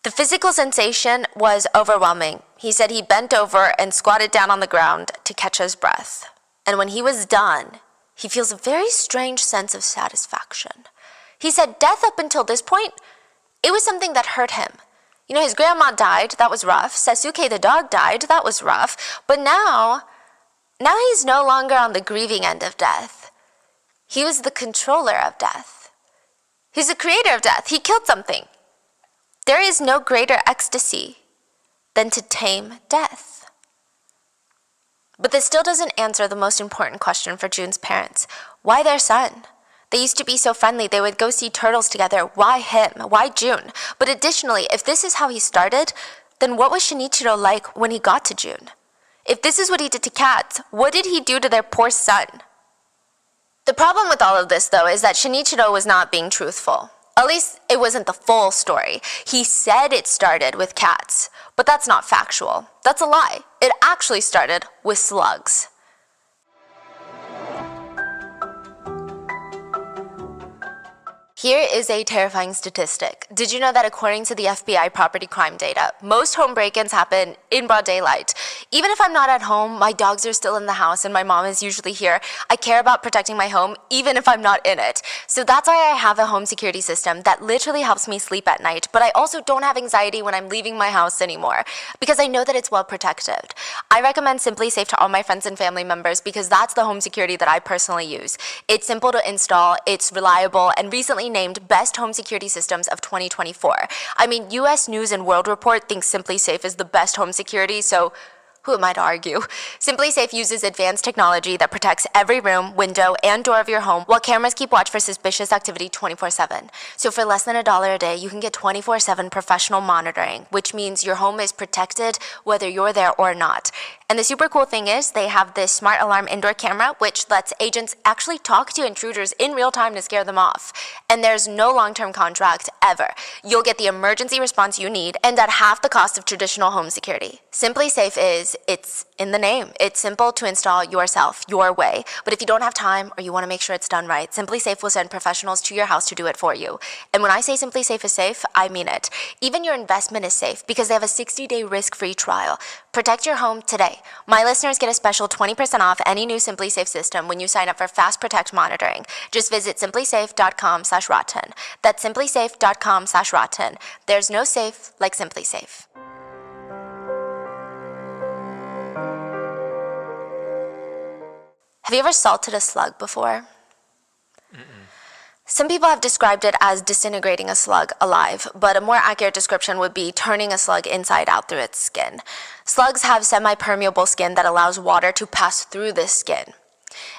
The physical sensation was overwhelming. He said he bent over and squatted down on the ground to catch his breath. And when he was done, he feels a very strange sense of satisfaction. He said death up until this point, it was something that hurt him. You know, his grandma died, that was rough. Sasuke the dog died, that was rough. But now he's no longer on the grieving end of death. He was the controller of death. He's the creator of death. He killed something. There is no greater ecstasy than to tame death. But this still doesn't answer the most important question for Jun's parents. Why their son? They used to be so friendly. They would go see turtles together. Why him? Why Jun? But additionally, if this is how he started, then what was Shinichiro like when he got to Jun? If this is what he did to cats, what did he do to their poor son? The problem with all of this, though, is that Shinichiro was not being truthful. At least it wasn't the full story. He said it started with cats, but that's not factual. That's a lie. It actually started with slugs. Here is a terrifying statistic. Did you know that according to the FBI property crime data, most home break-ins happen in broad daylight? Even if I'm not at home, my dogs are still in the house and my mom is usually here. I care about protecting my home even if I'm not in it. So that's why I have a home security system that literally helps me sleep at night, but I also don't have anxiety when I'm leaving my house anymore because I know that it's well protected. I recommend Simply Safe to all my friends and family members because that's the home security that I personally use. It's simple to install, it's reliable, and recently named Best Home Security Systems of 2024. I mean, US News and World Report thinks Simply Safe is the best home security, so who am I to argue? Simply Safe uses advanced technology that protects every room, window, and door of your home, while cameras keep watch for suspicious activity 24/7. So for less than $1 a day, you can get 24/7 professional monitoring, which means your home is protected whether you're there or not. And the super cool thing is they have this smart alarm indoor camera, which lets agents actually talk to intruders in real time to scare them off. And there's no long-term contract ever. You'll get the emergency response you need and at half the cost of traditional home security. Simply Safe it's in the name. It's simple to install yourself, your way. But if you don't have time or you want to make sure it's done right, Simply Safe will send professionals to your house to do it for you. And when I say Simply Safe is safe, I mean it. Even your investment is safe because they have a 60-day risk-free trial. Protect your home today. My listeners get a special 20% off any new Simply Safe system when you sign up for Fast Protect monitoring. Just visit simplysafe.com/rotten. That's simplysafe.com/rotten. There's no safe like Simply Safe. Have you ever salted a slug before? Some people have described it as disintegrating a slug alive, but a more accurate description would be turning a slug inside out through its skin. Slugs have semi-permeable skin that allows water to pass through this skin.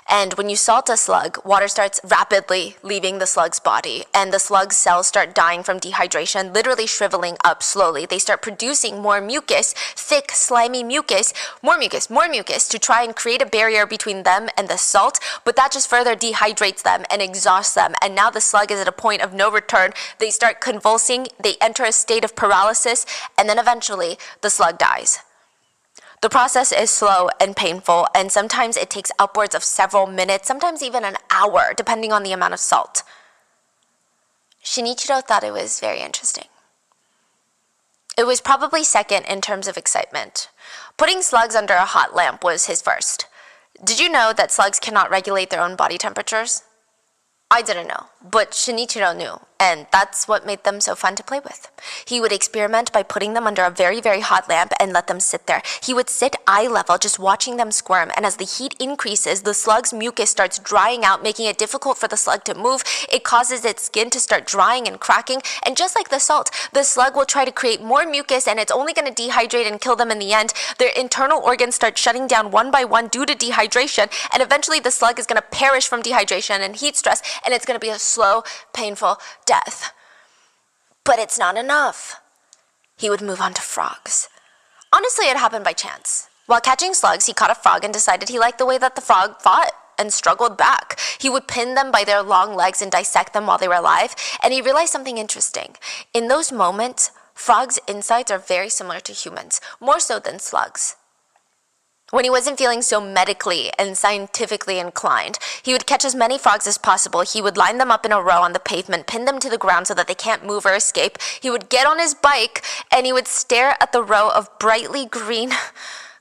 And when you salt a slug, water starts rapidly leaving the slug's body, and the slug's cells start dying from dehydration, literally shriveling up slowly. They start producing more mucus, thick, slimy mucus, more mucus, to try and create a barrier between them and the salt, but that just further dehydrates them and exhausts them, and now the slug is at a point of no return. They start convulsing, they enter a state of paralysis, and then eventually the slug dies. The process is slow and painful, and sometimes it takes upwards of several minutes, sometimes even an hour, depending on the amount of salt. Shinichiro thought it was very interesting. It was probably second in terms of excitement. Putting slugs under a hot lamp was his first. Did you know that slugs cannot regulate their own body temperatures? I didn't know, but Shinichiro knew, and that's what made them so fun to play with. He would experiment by putting them under a very, very hot lamp and let them sit there. He would sit eye level, just watching them squirm, and as the heat increases, the slug's mucus starts drying out, making it difficult for the slug to move. It causes its skin to start drying and cracking, and just like the salt, the slug will try to create more mucus, and it's only going to dehydrate and kill them in the end. Their internal organs start shutting down one by one due to dehydration, and eventually the slug is going to perish from dehydration and heat stress, and it's going to be a slow, painful death. But it's not enough. He would move on to frogs. Honestly, it happened by chance. While catching slugs, he caught a frog and decided he liked the way that the frog fought and struggled back. He would pin them by their long legs and dissect them while they were alive, and he realized something interesting. In those moments, frogs' insides are very similar to humans, more so than slugs. When he wasn't feeling so medically and scientifically inclined, he would catch as many frogs as possible. He would line them up in a row on the pavement, pin them to the ground so that they can't move or escape. He would get on his bike, and he would stare at the row of brightly green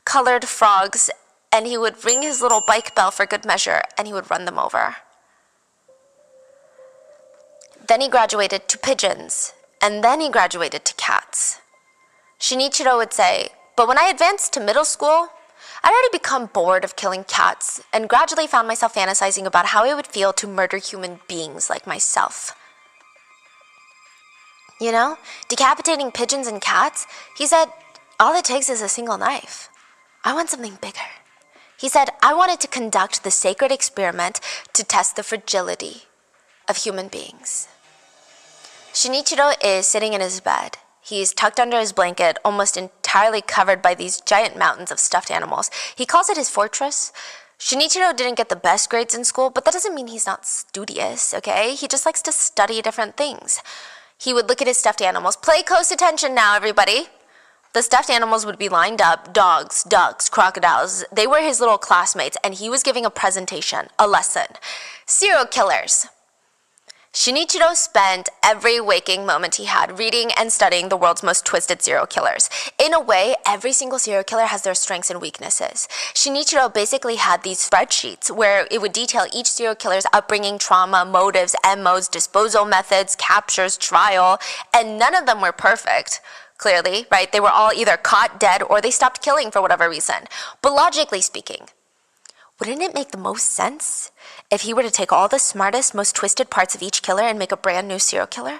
colored frogs, and he would ring his little bike bell for good measure, and he would run them over. Then he graduated to pigeons, and then he graduated to cats. Shinichiro would say, "But when I advanced to middle school, I'd already become bored of killing cats and gradually found myself fantasizing about how it would feel to murder human beings like myself. You know, decapitating pigeons and cats," he said, "all it takes is a single knife. I want something bigger." He said, "I wanted to conduct the sacred experiment to test the fragility of human beings." Shinichiro is sitting in his bed. He's tucked under his blanket, almost entirely covered by these giant mountains of stuffed animals. He calls it his fortress Shinichiro didn't get the best grades in school, but that doesn't mean he's not studious, okay? He just likes to study different things. He would look at his stuffed animals. Play close attention now, everybody. The stuffed animals would be lined up, dogs, ducks, crocodiles. They were his little classmates, and he was giving a presentation, a lesson. Serial killers. Shinichiro spent every waking moment he had reading and studying the world's most twisted serial killers. In a way, every single serial killer has their strengths and weaknesses. Shinichiro basically had these spreadsheets where it would detail each serial killer's upbringing, trauma, motives, MOs, disposal methods, captures, trial, and none of them were perfect. Clearly, right? They were all either caught dead or they stopped killing for whatever reason. But logically speaking, wouldn't it make the most sense if he were to take all the smartest, most twisted parts of each killer and make a brand new serial killer?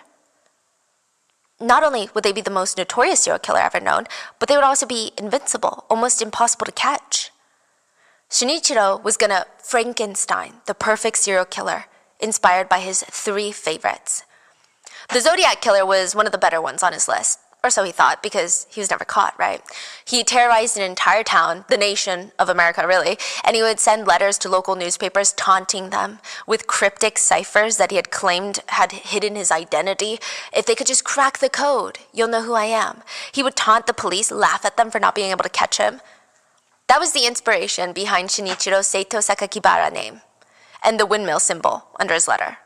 Not only would they be the most notorious serial killer ever known, but they would also be invincible, almost impossible to catch. Shinichiro was gonna Frankenstein the perfect serial killer, inspired by his 3 favorites. The Zodiac Killer was one of the better ones on his list. Or so he thought, because he was never caught, right? He terrorized an entire town, the nation of America, really, and he would send letters to local newspapers taunting them with cryptic ciphers that he had claimed had hidden his identity. If they could just crack the code, you'll know who I am. He would taunt the police, laugh at them for not being able to catch him. That was the inspiration behind Shinichiro's Seito Sakakibara name and the windmill symbol under his letter.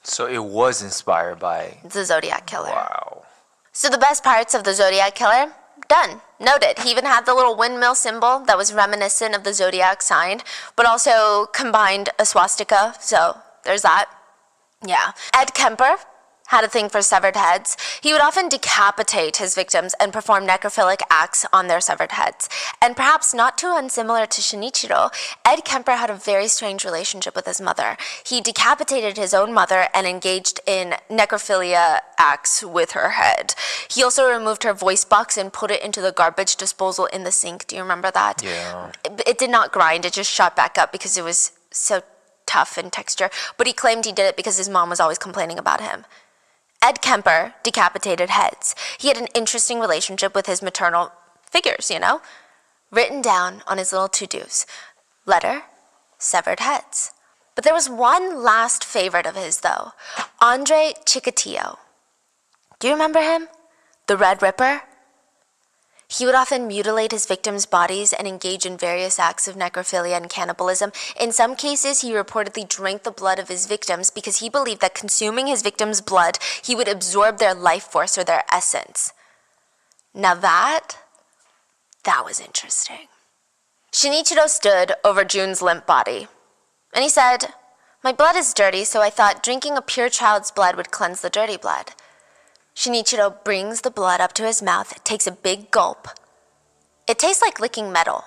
So it was inspired by The Zodiac Killer. Wow. So the best parts of the Zodiac Killer, done, noted. He even had the little windmill symbol that was reminiscent of the Zodiac sign, but also combined a swastika, so there's that. Yeah. Ed Kemper had a thing for severed heads. He would often decapitate his victims and perform necrophilic acts on their severed heads. And perhaps not too unsimilar to Shinichiro, Ed Kemper had a very strange relationship with his mother. He decapitated his own mother and engaged in necrophilia acts with her head. He also removed her voice box and put it into the garbage disposal in the sink. Do you remember that? Yeah. It did not grind, it just shot back up because it was so tough in texture. But he claimed he did it because his mom was always complaining about him. Ed Kemper decapitated heads. He had an interesting relationship with his maternal figures, you know? Written down on his little to-dos. Letter, severed heads. But there was one last favorite of his, though. Andre Chikatilo. Do you remember him? The Red Ripper? He would often mutilate his victims' bodies and engage in various acts of necrophilia and cannibalism. In some cases, he reportedly drank the blood of his victims because he believed that consuming his victims' blood, he would absorb their life force or their essence. Now that was interesting. Shinichiro stood over Jun's limp body, and he said, "My blood is dirty, so I thought drinking a pure child's blood would cleanse the dirty blood." Shinichiro brings the blood up to his mouth, takes a big gulp. It tastes like licking metal.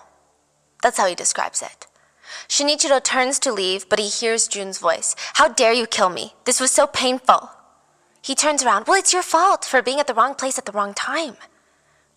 That's how he describes it. Shinichiro turns to leave, but he hears Jun's voice. "How dare you kill me? This was so painful." He turns around. "Well, it's your fault for being at the wrong place at the wrong time."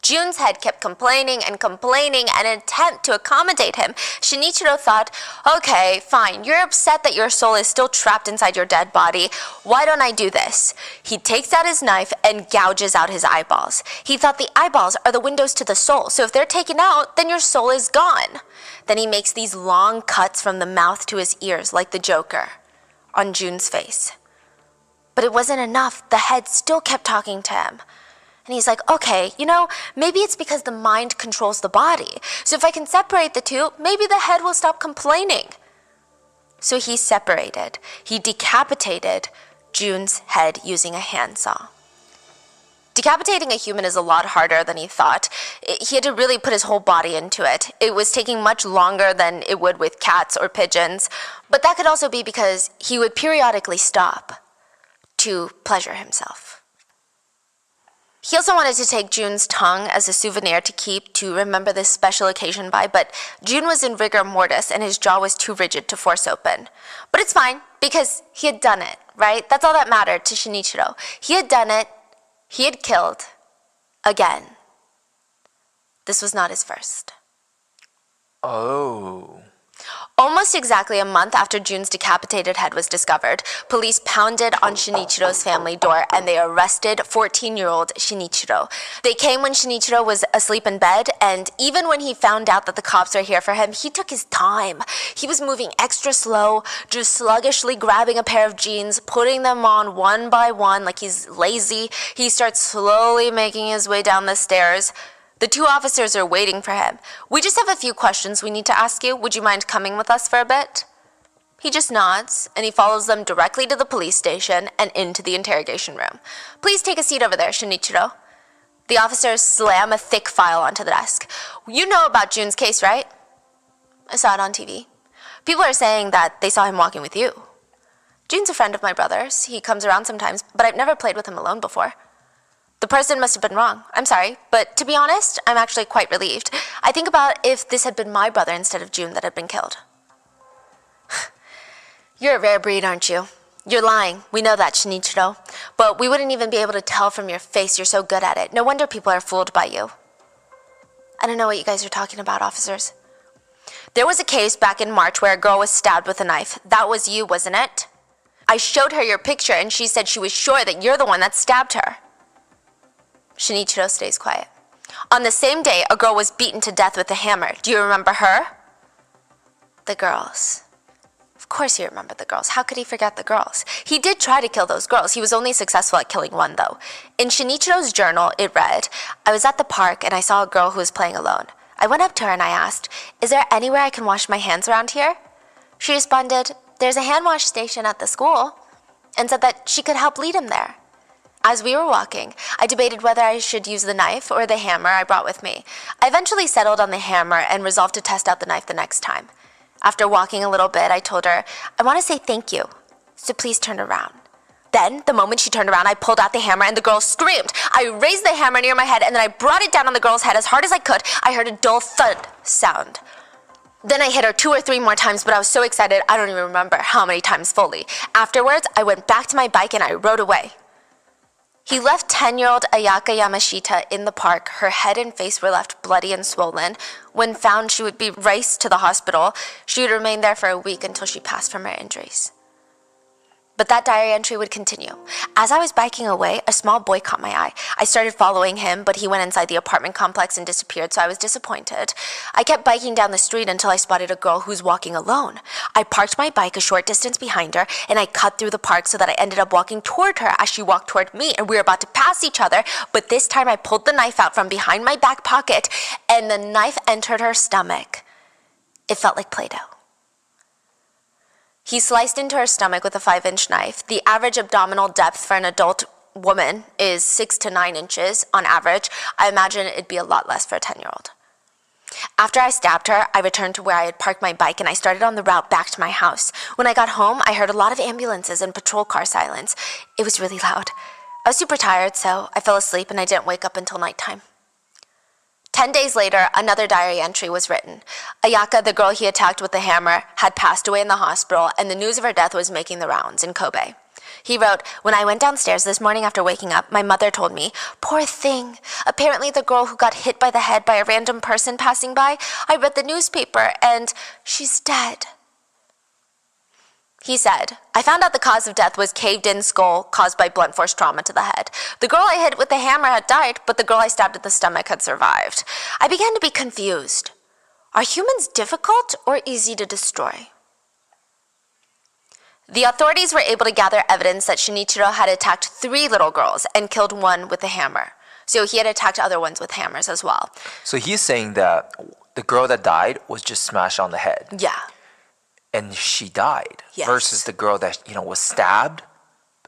Jun's head kept complaining and complaining in an attempt to accommodate him. Shinichiro thought, "Okay, fine, you're upset that your soul is still trapped inside your dead body. Why don't I do this?" He takes out his knife and gouges out his eyeballs. He thought the eyeballs are the windows to the soul, so if they're taken out, then your soul is gone. Then he makes these long cuts from the mouth to his ears like the Joker on Jun's face. But it wasn't enough. The head still kept talking to him. And he's like, "Okay, maybe it's because the mind controls the body. So if I can separate the two, maybe the head will stop complaining." So he separated. He decapitated Jun's head using a handsaw. Decapitating a human is a lot harder than he thought. He had to really put his whole body into it. It was taking much longer than it would with cats or pigeons. But that could also be because he would periodically stop to pleasure himself. He also wanted to take Jun's tongue as a souvenir to keep to remember this special occasion by, but Jun was in rigor mortis and his jaw was too rigid to force open. But it's fine, because he had done it, right? That's all that mattered to Shinichiro. He had done it. He had killed. Again. This was not his first. Oh. Almost exactly a month after Jun's decapitated head was discovered, police pounded on Shinichiro's family door and they arrested 14-year-old Shinichiro. They came when Shinichiro was asleep in bed, and even when he found out that the cops were here for him, he took his time. He was moving extra slow, just sluggishly grabbing a pair of jeans, putting them on one by one like he's lazy. He starts slowly making his way down the stairs. The two officers are waiting for him. We just have a few questions we need to ask you. Would you mind coming with us for a bit? He just nods, and he follows them directly to the police station and into the interrogation room. Please take a seat over there, Shinichiro. The officers slam a thick file onto the desk. You know about Jun's case, right? I saw it on TV. People are saying that they saw him walking with you. Jun's a friend of my brother's. He comes around sometimes, but I've never played with him alone before. The person must have been wrong. I'm sorry, but to be honest, I'm actually quite relieved. I think about if this had been my brother instead of Jun that had been killed. You're a rare breed, aren't you? You're lying. We know that, Shinichiro. But we wouldn't even be able to tell from your face. You're so good at it. No wonder people are fooled by you. I don't know what you guys are talking about, officers. There was a case back in March where a girl was stabbed with a knife. That was you, wasn't it? I showed her your picture and she said she was sure that you're the one that stabbed her. Shinichiro stays quiet. On the same day, a girl was beaten to death with a hammer. Do you remember her? The girls. Of course he remembered the girls. How could he forget the girls? He did try to kill those girls. He was only successful at killing one, though. In Shinichiro's journal, it read, I was at the park and I saw a girl who was playing alone. I went up to her and I asked, is there anywhere I can wash my hands around here? She responded, there's a hand wash station at the school, and said that she could help lead him there. As we were walking, I debated whether I should use the knife or the hammer I brought with me. I eventually settled on the hammer and resolved to test out the knife the next time. After walking a little bit, I told her, I want to say thank you, so please turn around. Then, the moment she turned around, I pulled out the hammer and the girl screamed. I raised the hammer near my head and then I brought it down on the girl's head as hard as I could. I heard a dull thud sound. Then I hit her 2 or 3 more times, but I was so excited I don't even remember how many times fully. Afterwards, I went back to my bike and I rode away. He left 10-year-old Ayaka Yamashita in the park. Her head and face were left bloody and swollen. When found, she would be raced to the hospital. She would remain there for a week until she passed from her injuries. But that diary entry would continue. As I was biking away, a small boy caught my eye. I started following him, but he went inside the apartment complex and disappeared, so I was disappointed. I kept biking down the street until I spotted a girl who was walking alone. I parked my bike a short distance behind her, and I cut through the park so that I ended up walking toward her as she walked toward me, and we were about to pass each other, but this time I pulled the knife out from behind my back pocket, and the knife entered her stomach. It felt like Play-Doh. He sliced into her stomach with a 5-inch knife. The average abdominal depth for an adult woman is 6 to 9 inches on average. I imagine it'd be a lot less for a 10-year-old. After I stabbed her, I returned to where I had parked my bike and I started on the route back to my house. When I got home, I heard a lot of ambulances and patrol car sirens. It was really loud. I was super tired, so I fell asleep and I didn't wake up until nighttime. 10 days later, another diary entry was written. Ayaka, the girl he attacked with the hammer, had passed away in the hospital, and the news of her death was making the rounds in Kobe. He wrote, when I went downstairs this morning after waking up, my mother told me, poor thing, apparently the girl who got hit by the head by a random person passing by, I read the newspaper, and she's dead. He said, I found out the cause of death was caved-in skull caused by blunt force trauma to the head. The girl I hit with the hammer had died, but the girl I stabbed at the stomach had survived. I began to be confused. Are humans difficult or easy to destroy? The authorities were able to gather evidence that Shinichiro had attacked 3 little girls and killed one with a hammer. So he had attacked other ones with hammers as well. So he's saying that the girl that died was just smashed on the head. Yeah. And she died. Yes. Versus the girl that, was stabbed,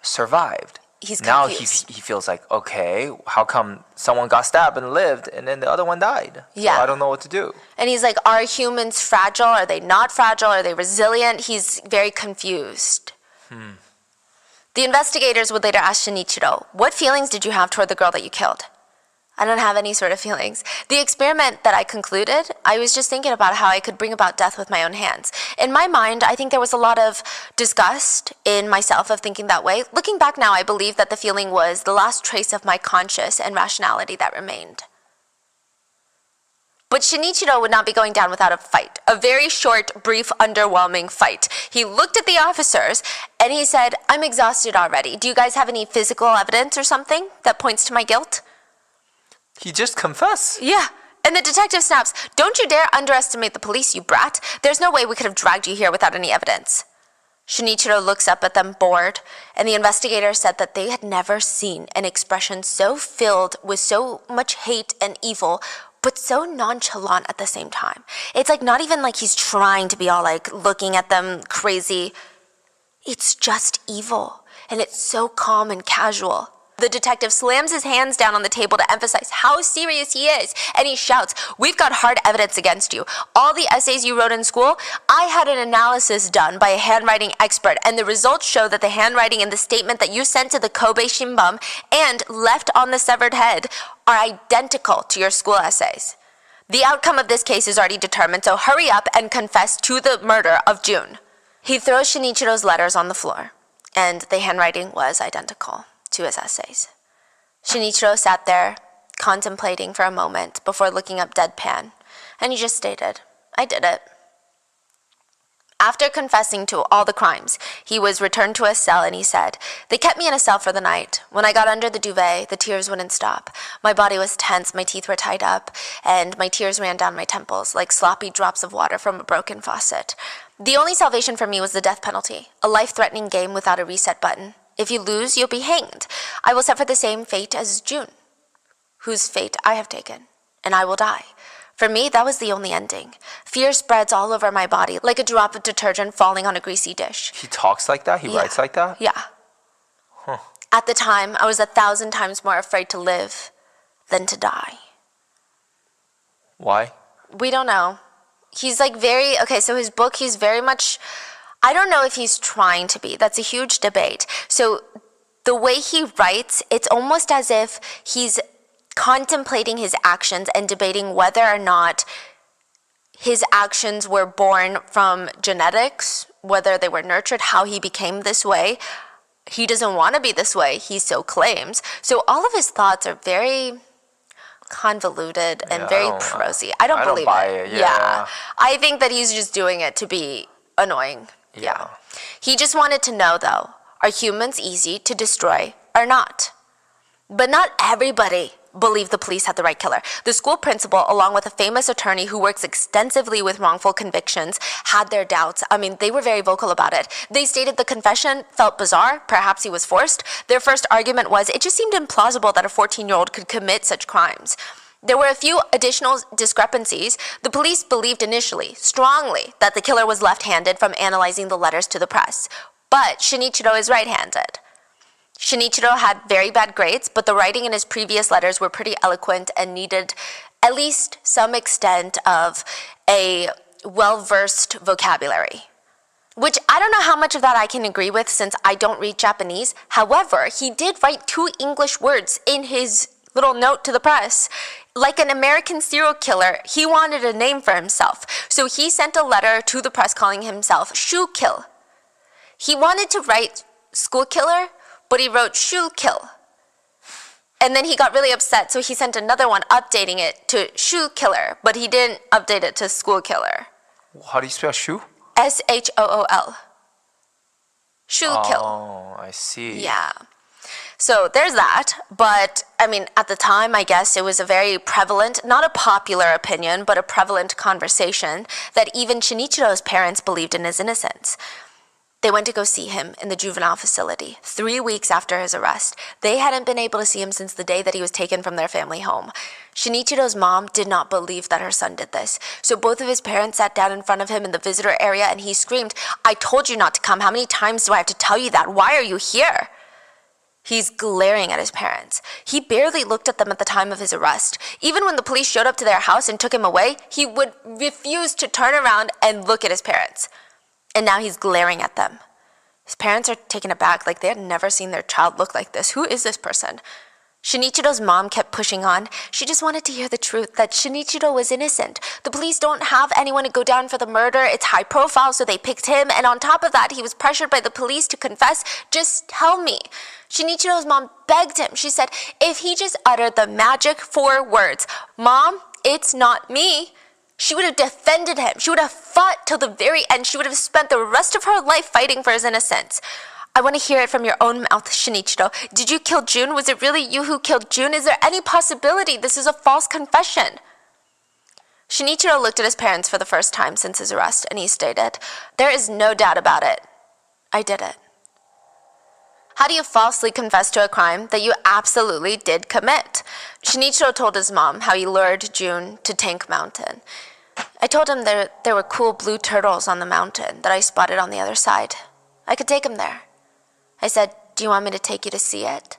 survived. He's now confused. he feels like, okay, how come someone got stabbed and lived and then the other one died? Yeah. So I don't know what to do. And he's like, are humans fragile? Are they not fragile? Are they resilient? He's very confused. The investigators would later ask Shinichiro, what feelings did you have toward the girl that you killed? I don't have any sort of feelings. The experiment that I concluded, I was just thinking about how I could bring about death with my own hands. In my mind, I think there was a lot of disgust in myself of thinking that way. Looking back now, I believe that the feeling was the last trace of my conscience and rationality that remained. But But Shinichiro would not be going down without a fight. A very short, brief, underwhelming fight. He looked at the officers and he said, "I'm exhausted already. Do you guys have any physical evidence or something that points to my guilt?" He just confessed. Yeah. And the detective snaps, "Don't you dare underestimate the police, you brat. There's no way we could have dragged you here without any evidence." Shinichiro looks up at them bored, and the investigator said that they had never seen an expression so filled with so much hate and evil, but so nonchalant at the same time. It's like not even like he's trying to be all like looking at them crazy. It's just evil, and it's so calm and casual. The detective slams his hands down on the table to emphasize how serious he is, and he shouts, "We've got hard evidence against you. All the essays you wrote in school, I had an analysis done by a handwriting expert, and the results show that the handwriting in the statement that you sent to the Kobe Shimbun and left on the severed head are identical to your school essays. The outcome of this case is already determined, so hurry up and confess to the murder of June." He throws Shinichiro's letters on the floor, and the handwriting was identical to his essays. Shinichiro sat there, contemplating for a moment before looking up deadpan, and he just stated, "I did it." After confessing to all the crimes, he was returned to his cell and he said, "They kept me in a cell for the night. When I got under the duvet, the tears wouldn't stop. My body was tense, my teeth were tied up, and my tears ran down my temples like sloppy drops of water from a broken faucet. The only salvation for me was the death penalty, a life-threatening game without a reset button. If you lose, you'll be hanged. I will suffer the same fate as June, whose fate I have taken, and I will die. For me, that was the only ending. Fear spreads all over my body like a drop of detergent falling on a greasy dish." He talks like that? He writes like that? Yeah. At the time, I was 1,000 times more afraid to live than to die. Why? We don't know. He's like so his book, he's very much, I don't know if he's trying to be. That's a huge debate. So the way he writes, it's almost as if he's contemplating his actions and debating whether or not his actions were born from genetics, whether they were nurtured, how he became this way. He doesn't want to be this way, he so claims. So all of his thoughts are very convoluted and very prosy. I don't believe buy it. Yeah. I think that he's just doing it to be annoying. Yeah. He just wanted to know, though, are humans easy to destroy or not? But not everybody believed the police had the right killer. The school principal, along with a famous attorney who works extensively with wrongful convictions, had their doubts. I mean, they were very vocal about it. They stated the confession felt bizarre, perhaps he was forced. Their first argument was it just seemed implausible that a 14-year-old could commit such crimes. There were a few additional discrepancies. The police believed initially, strongly, that the killer was left-handed from analyzing the letters to the press. But Shinichiro is right-handed. Shinichiro had very bad grades, but the writing in his previous letters were pretty eloquent and needed at least some extent of a well-versed vocabulary. Which I don't know how much of that I can agree with since I don't read Japanese. However, he did write 2 English words in his little note to the press. Like an American serial killer, he wanted a name for himself. So he sent a letter to the press calling himself Shoe Kill. He wanted to write school killer, but he wrote shoe kill. And then he got really upset, so he sent another one updating it to shoe killer, but he didn't update it to school killer. How do you spell shoe? SHOOL. Shoe kill. Oh, I see. Yeah. So there's that, but I mean, at the time, I guess it was a very prevalent, not a popular opinion, but a prevalent conversation that even Shinichiro's parents believed in his innocence. They went to go see him in the juvenile facility 3 weeks after his arrest. They hadn't been able to see him since the day that he was taken from their family home. Shinichiro's mom did not believe that her son did this. So both of his parents sat down in front of him in the visitor area and he screamed, "I told you not to come. How many times do I have to tell you that? Why are you here?" He's glaring at his parents. He barely looked at them at the time of his arrest. Even when the police showed up to their house and took him away, he would refuse to turn around and look at his parents. And now he's glaring at them. His parents are taken aback, like they had never seen their child look like this. Who is this person? Shinichiro's mom kept pushing on. She just wanted to hear the truth, that Shinichiro was innocent. The police don't have anyone to go down for the murder. It's high profile, so they picked him. And on top of that, he was pressured by the police to confess. Just tell me. Shinichiro's mom begged him. She said, if he just uttered the magic 4 words, "Mom, it's not me. She would have defended him. She would have fought till the very end. She would have spent the rest of her life fighting for his innocence. I want to hear it from your own mouth, Shinichiro. Did you kill June? Was it really you who killed June? Is there any possibility this is a false confession? Shinichiro looked at his parents for the first time since his arrest, and he stated, "There is no doubt about it. I did it." How do you falsely confess to a crime that you absolutely did commit? Shinichiro told his mom how he lured June to Tank Mountain. I told him there were cool blue turtles on the mountain that I spotted on the other side. I could take him there. I said, "Do you want me to take you to see it?"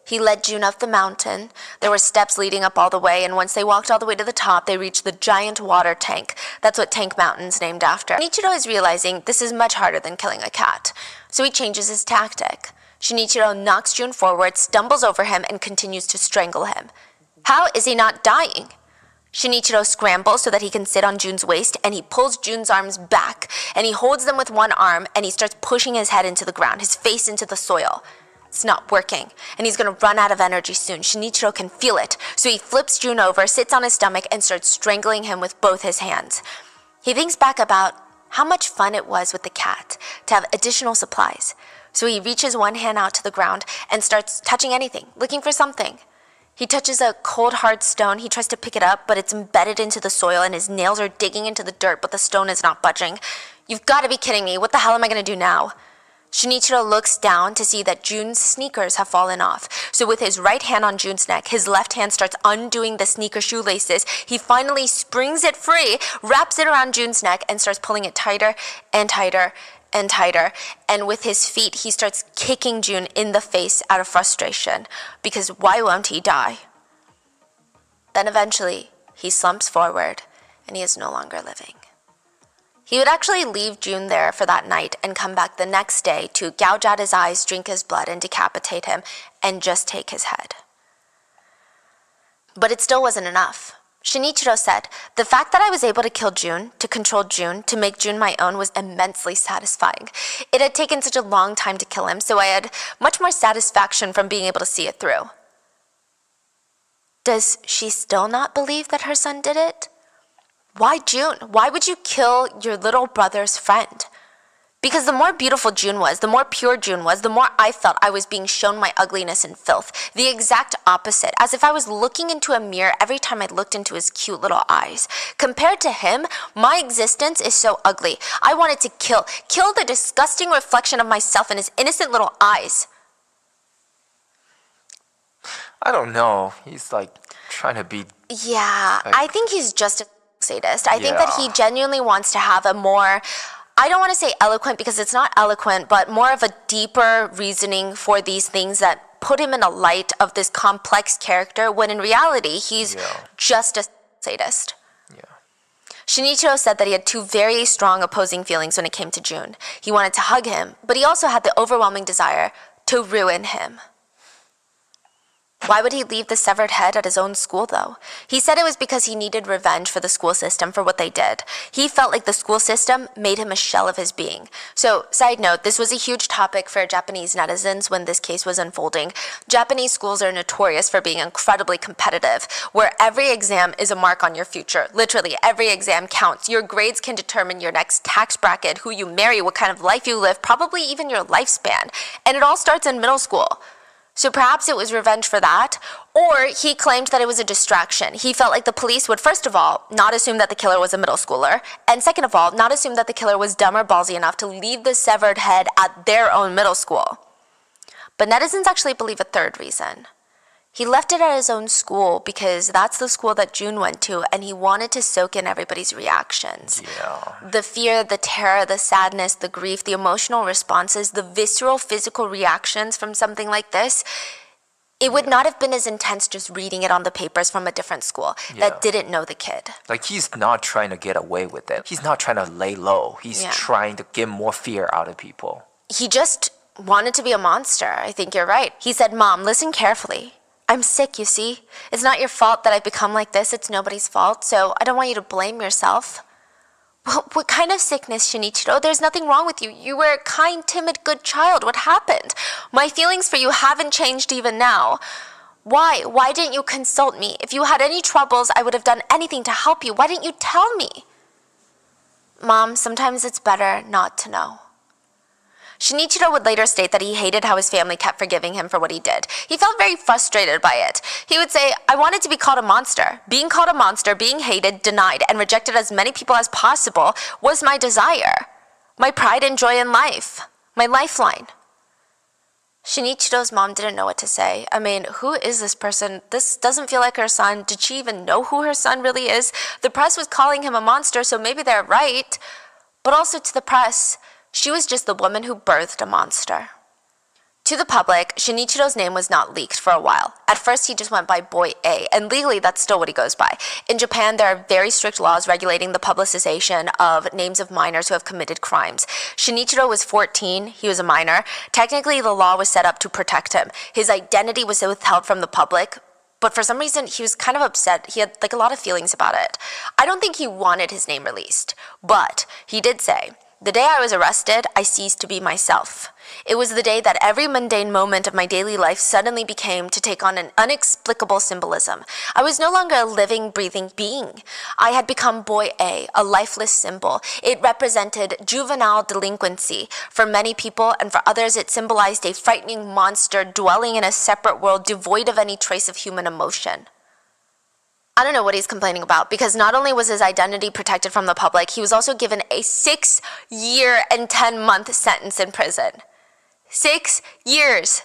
He led June up the mountain. There were steps leading up all the way, and once they walked all the way to the top, they reached the giant water tank. That's what Tank Mountain's named after. Shinichiro is realizing this is much harder than killing a cat, so he changes his tactic. Shinichiro knocks June forward, stumbles over him, and continues to strangle him. How is he not dying? Shinichiro scrambles so that he can sit on June's waist, and he pulls June's arms back, and he holds them with one arm, and he starts pushing his head into the ground, his face into the soil. It's not working, and he's going to run out of energy soon. Shinichiro can feel it, so he flips June over, sits on his stomach, and starts strangling him with both his hands. He thinks back about how much fun it was with the cat to have additional supplies. So he reaches one hand out to the ground and starts touching anything, looking for something. He touches a cold, hard stone. He tries to pick it up, but it's embedded into the soil, and his nails are digging into the dirt, but the stone is not budging. You've got to be kidding me. What the hell am I going to do now? Shinichiro looks down to see that June's sneakers have fallen off. So with his right hand on June's neck, his left hand starts undoing the sneaker shoelaces. He finally springs it free, wraps it around June's neck, and starts pulling it tighter and tighter and tighter. And with his feet, he starts kicking June in the face out of frustration, because why won't he die? Then eventually, he slumps forward, and he is no longer living. He would actually leave June there for that night and come back the next day to gouge out his eyes, drink his blood, and decapitate him, and just take his head. But it still wasn't enough. Shinichiro said, "The fact that I was able to kill June, to control June, to make June my own was immensely satisfying. It had taken such a long time to kill him, so I had much more satisfaction from being able to see it through." Does she still not believe that her son did it? Why June? Why would you kill your little brother's friend? Because the more beautiful June was, the more pure June was, the more I felt I was being shown my ugliness and filth. The exact opposite, as if I was looking into a mirror every time I looked into his cute little eyes. Compared to him, my existence is so ugly. I wanted to kill the disgusting reflection of myself in his innocent little eyes. I don't know. He's like trying to be. Yeah, I think he's just a sadist. I think that he genuinely wants to have a more, I don't want to say eloquent because it's not eloquent, but more of a deeper reasoning for these things that put him in a light of this complex character, when in reality, he's just a sadist. Yeah. Shinichiro said that he had two very strong opposing feelings when it came to June. He wanted to hug him, but he also had the overwhelming desire to ruin him. Why would he leave the severed head at his own school, though? He said it was because he needed revenge for the school system for what they did. He felt like the school system made him a shell of his being. So, side note, this was a huge topic for Japanese netizens when this case was unfolding. Japanese schools are notorious for being incredibly competitive, where every exam is a mark on your future. Literally, every exam counts. Your grades can determine your next tax bracket, who you marry, what kind of life you live, probably even your lifespan. And it all starts in middle school. So perhaps it was revenge for that, or he claimed that it was a distraction. He felt like the police would, first of all, not assume that the killer was a middle schooler, and second of all, not assume that the killer was dumb or ballsy enough to leave the severed head at their own middle school. But netizens actually believe a third reason. He left it at his own school because that's the school that June went to, and he wanted to soak in everybody's reactions. Yeah. The fear, the terror, the sadness, the grief, the emotional responses, the visceral physical reactions from something like this. It would not have been as intense just reading it on the papers from a different school that didn't know the kid. Like, he's not trying to get away with it. He's not trying to lay low. He's trying to get more fear out of people. He just wanted to be a monster. I think you're right. He said, "Mom, listen carefully. I'm sick, you see. It's not your fault that I've become like this. It's nobody's fault, so I don't want you to blame yourself." Well, what kind of sickness, Shinichiro? There's nothing wrong with you. You were a kind, timid, good child. What happened? My feelings for you haven't changed even now. Why? Why didn't you consult me? If you had any troubles, I would have done anything to help you. Why didn't you tell me? Mom, sometimes it's better not to know. Shinichiro would later state that he hated how his family kept forgiving him for what he did. He felt very frustrated by it. He would say, I wanted to be called a monster. Being called a monster, being hated, denied, and rejected as many people as possible was my desire, my pride and joy in life, my lifeline. Shinichiro's mom didn't know what to say. I mean, who is this person? This doesn't feel like her son. Did she even know who her son really is? The press was calling him a monster, so maybe they're right. But also to the press, she was just the woman who birthed a monster. To the public, Shinichiro's name was not leaked for a while. At first, he just went by Boy A, and legally, that's still what he goes by. In Japan, there are very strict laws regulating the publicization of names of minors who have committed crimes. Shinichiro was 14, he was a minor. Technically, the law was set up to protect him. His identity was withheld from the public, but for some reason, he was kind of upset. He had a lot of feelings about it. I don't think he wanted his name released, but he did say, the day I was arrested, I ceased to be myself. It was the day that every mundane moment of my daily life suddenly became to take on an inexplicable symbolism. I was no longer a living, breathing being. I had become Boy A, a lifeless symbol. It represented juvenile delinquency. For many people, and for others, it symbolized a frightening monster dwelling in a separate world devoid of any trace of human emotion. I don't know what he's complaining about, because not only was his identity protected from the public, he was also given a 6-year and 10-month sentence in prison. 6 years.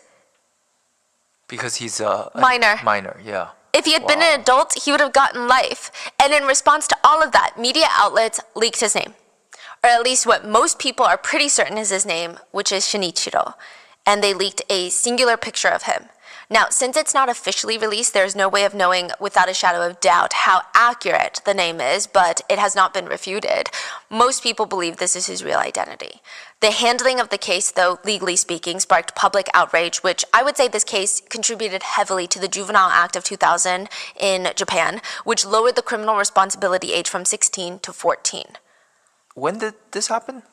Because he's a minor. Minor, yeah. If he had been an adult, he would have gotten life. And in response to all of that, media outlets leaked his name. Or at least what most people are pretty certain is his name, which is Shinichiro. And they leaked a singular picture of him. Now, since it's not officially released, there's no way of knowing without a shadow of doubt how accurate the name is, but it has not been refuted. Most people believe this is his real identity. The handling of the case, though, legally speaking, sparked public outrage, which I would say this case contributed heavily to the Juvenile Act of 2000 in Japan, which lowered the criminal responsibility age from 16 to 14. When did this happen?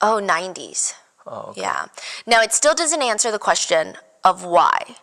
Oh, 90s. Oh, okay. Yeah. Now, it still doesn't answer the question of why.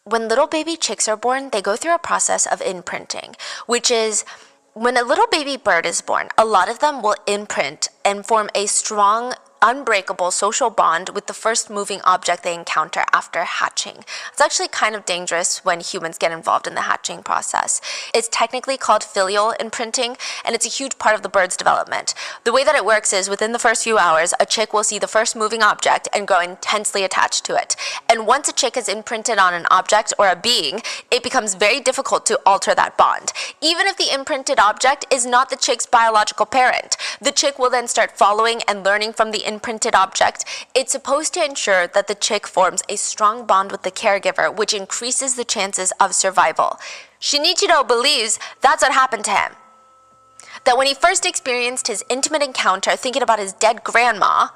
When little baby chicks are born, they go through a process of imprinting, which is when a little baby bird is born, a lot of them will imprint and form a strong, unbreakable social bond with the first moving object they encounter after hatching. It's actually kind of dangerous when humans get involved in the hatching process. It's technically called filial imprinting, and it's a huge part of the bird's development. The way that it works is within the first few hours, a chick will see the first moving object and grow intensely attached to it. And once a chick is imprinted on an object or a being, it becomes very difficult to alter that bond. Even if the imprinted object is not the chick's biological parent, the chick will then start following and learning from the imprinted object. It's supposed to ensure that the chick forms a strong bond with the caregiver, which increases the chances of survival. Shinichiro believes that's what happened to him. That when he first experienced his intimate encounter thinking about his dead grandma,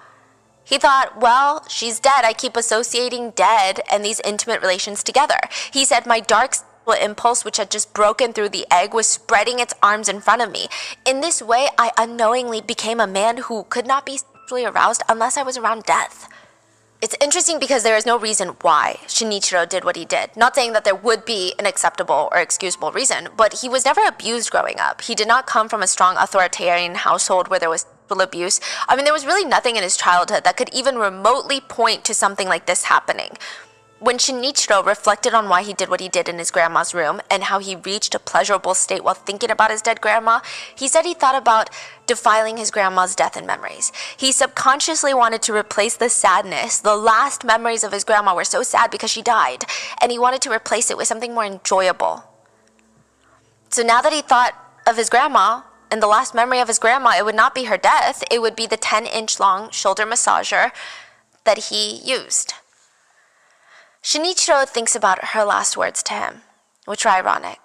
he thought, well, she's dead. I keep associating dead and these intimate relations together. He said, my dark impulse, which had just broken through the egg, was spreading its arms in front of me. In this way, I unknowingly became a man who could not be sexually aroused unless I was around death. It's interesting because there is no reason why Shinichiro did what he did. Not saying that there would be an acceptable or excusable reason, but he was never abused growing up. He did not come from a strong authoritarian household where there was sexual abuse. I mean, there was really nothing in his childhood that could even remotely point to something like this happening. When Shinichiro reflected on why he did what he did in his grandma's room and how he reached a pleasurable state while thinking about his dead grandma, he said he thought about defiling his grandma's death and memories. He subconsciously wanted to replace the sadness. The last memories of his grandma were so sad because she died, and he wanted to replace it with something more enjoyable. So now that he thought of his grandma, and the last memory of his grandma, it would not be her death, it would be the 10-inch long shoulder massager that he used. Shinichiro thinks about her last words to him, which are ironic.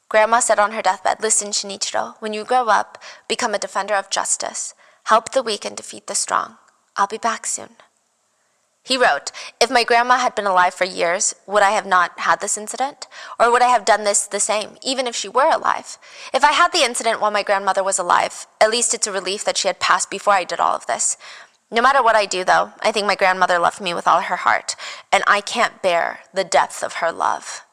Grandma said on her deathbed, listen, Shinichiro, when you grow up, become a defender of justice. Help the weak and defeat the strong. I'll be back soon. He wrote, if my grandma had been alive for years, would I have not had this incident? Or would I have done this the same, even if she were alive? If I had the incident while my grandmother was alive, at least it's a relief that she had passed before I did all of this. No matter what I do, though, I think my grandmother loved me with all her heart, and I can't bear the depth of her love.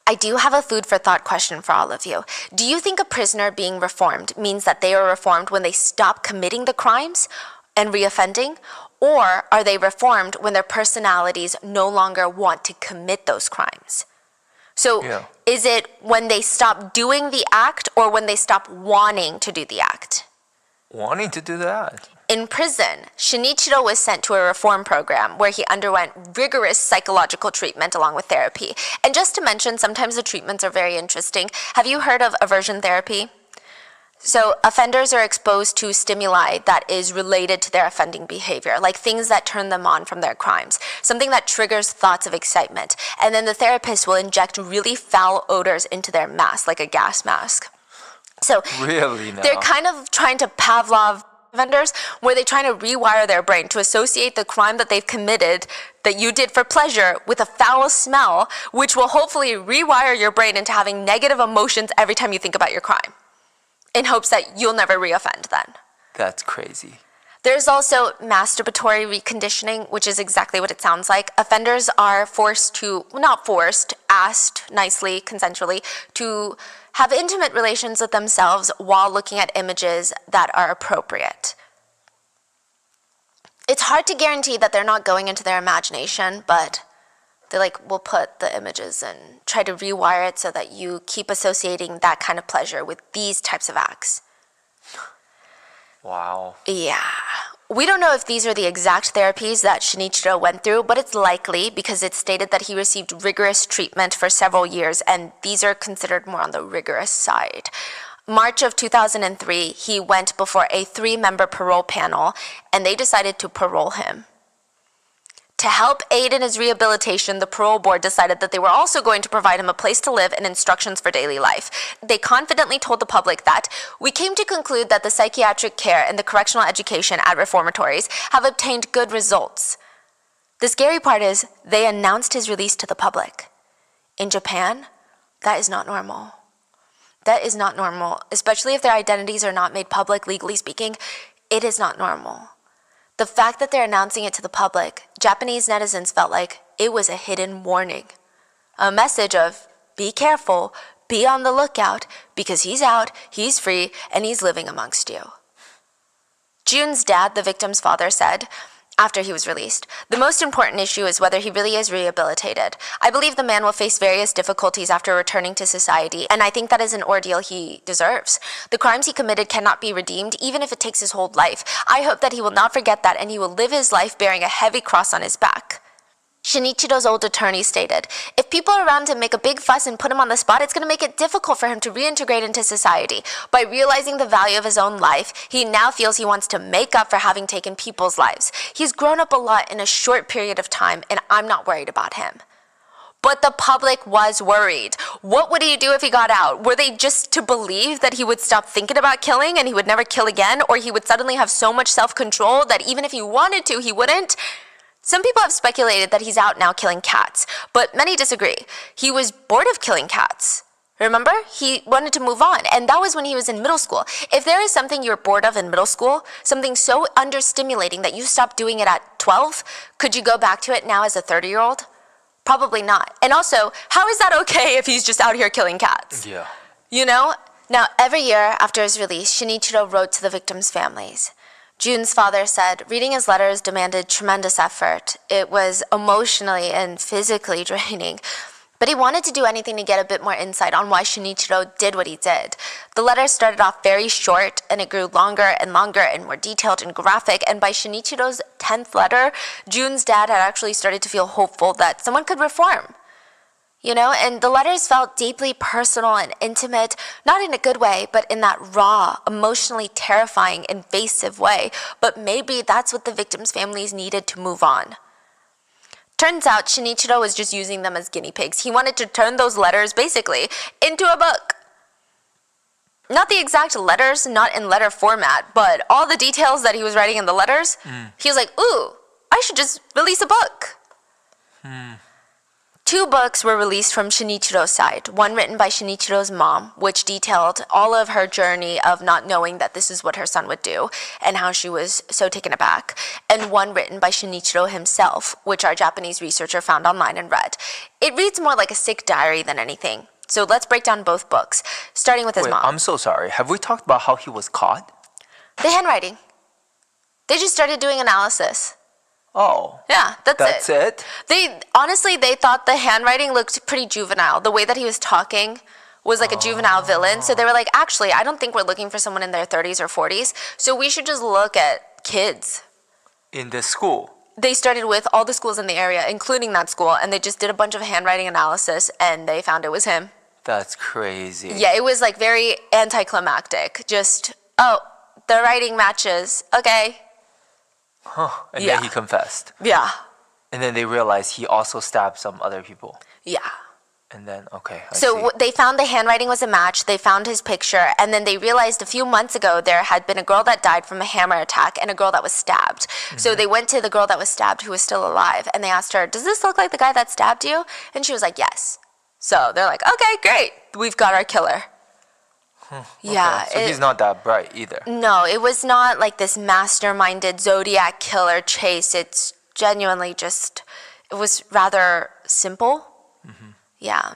I do have a food for thought question for all of you. Do you think a prisoner being reformed means that they are reformed when they stop committing the crimes and reoffending? Or are they reformed when their personalities no longer want to commit those crimes? So is it when they stop doing the act or when they stop wanting to do the act? Wanting to do that. In prison, Shinichiro was sent to a reform program where he underwent rigorous psychological treatment along with therapy. And just to mention, sometimes the treatments are very interesting. Have you heard of aversion therapy? So offenders are exposed to stimuli that is related to their offending behavior, like things that turn them on from their crimes, something that triggers thoughts of excitement. And then the therapist will inject really foul odors into their mask, like a gas mask. So Really now? they're kind of trying to Pavlov offenders, where they're trying to rewire their brain to associate the crime that they've committed that you did for pleasure with a foul smell, which will hopefully rewire your brain into having negative emotions every time you think about your crime, in hopes that you'll never reoffend then. That's crazy. There's also masturbatory reconditioning, which is exactly what it sounds like. Offenders are asked nicely, consensually, to have intimate relations with themselves while looking at images that are appropriate. It's hard to guarantee that they're not going into their imagination, but they will put the images and try to rewire it so that you keep associating that kind of pleasure with these types of acts. Wow. Yeah. We don't know if these are the exact therapies that Shinichiro went through, but it's likely because it's stated that he received rigorous treatment for several years, and these are considered more on the rigorous side. March of 2003, he went before a 3-member parole panel, and they decided to parole him. To help aid in his rehabilitation, the parole board decided that they were also going to provide him a place to live and instructions for daily life. They confidently told the public that, "We came to conclude that the psychiatric care and the correctional education at reformatories have obtained good results." The scary part is, they announced his release to the public. In Japan, that is not normal. That is not normal, especially if their identities are not made public, legally speaking. It is not normal. The fact that they're announcing it to the public, Japanese netizens felt like it was a hidden warning. A message of, be careful, be on the lookout, because he's out, he's free, and he's living amongst you. Jun's dad, the victim's father, said, after he was released, "The most important issue is whether he really is rehabilitated. I believe the man will face various difficulties after returning to society, and I think that is an ordeal he deserves. The crimes he committed cannot be redeemed, even if it takes his whole life. I hope that he will not forget that, and he will live his life bearing a heavy cross on his back." Shinichiro's old attorney stated, "If people around him make a big fuss and put him on the spot, it's going to make it difficult for him to reintegrate into society. By realizing the value of his own life, he now feels he wants to make up for having taken people's lives. He's grown up a lot in a short period of time, and I'm not worried about him." But the public was worried. What would he do if he got out? Were they just to believe that he would stop thinking about killing and he would never kill again, or he would suddenly have so much self-control that even if he wanted to, he wouldn't? Some people have speculated that he's out now killing cats, but many disagree. He was bored of killing cats. Remember? He wanted to move on, and that was when he was in middle school. If there is something you're bored of in middle school, something so understimulating that you stopped doing it at 12, could you go back to it now as a 30-year-old? Probably not. And also, how is that okay if he's just out here killing cats? Yeah. You know? Now, every year after his release, Shinichiro wrote to the victims' families. Jun's father said reading his letters demanded tremendous effort. It was emotionally and physically draining. But he wanted to do anything to get a bit more insight on why Shinichiro did what he did. The letters started off very short, and it grew longer and longer and more detailed and graphic. And by Shinichiro's 10th letter, Jun's dad had actually started to feel hopeful that someone could reform. You know, and the letters felt deeply personal and intimate, not in a good way, but in that raw, emotionally terrifying, invasive way. But maybe that's what the victims' families needed to move on. Turns out Shinichiro was just using them as guinea pigs. He wanted to turn those letters, basically, into a book. Not the exact letters, not in letter format, but all the details that he was writing in the letters, he was like, ooh, I should just release a book. 2 books were released from Shinichiro's side. One written by Shinichiro's mom, which detailed all of her journey of not knowing that this is what her son would do and how she was so taken aback. And one written by Shinichiro himself, which our Japanese researcher found online and read. It reads more like a sick diary than anything. So let's break down both books, starting with his Wait, mom. I'm so sorry. Have we talked about how he was caught? The handwriting. They just started doing analysis. Oh. Yeah, that's it? They honestly, they thought the handwriting looked pretty juvenile. The way that he was talking was like a juvenile villain. So they were like, actually, I don't think we're looking for someone in their 30s or 40s. So we should just look at kids. In this school? They started with all the schools in the area, including that school, and they just did a bunch of handwriting analysis, and they found it was him. That's crazy. Yeah, it was like very anticlimactic. Just, oh, the writing matches. Okay. Huh. And Yeah. then he confessed. Yeah. And then they realized he also stabbed some other people. Yeah. And then, okay. I So see. they found the handwriting was a match. They found his picture, and then they realized a few months ago there had been a girl that died from a hammer attack and a girl that was stabbed. So they went to the girl that was stabbed who was still alive, and they asked her, "Does this look like the guy that stabbed you?" And she was like, "Yes." So they're like, "Okay, great. We've got our killer." Yeah. So he's not that bright either. No, it was not like this masterminded Zodiac killer chase. It's genuinely just, it was rather simple. Yeah.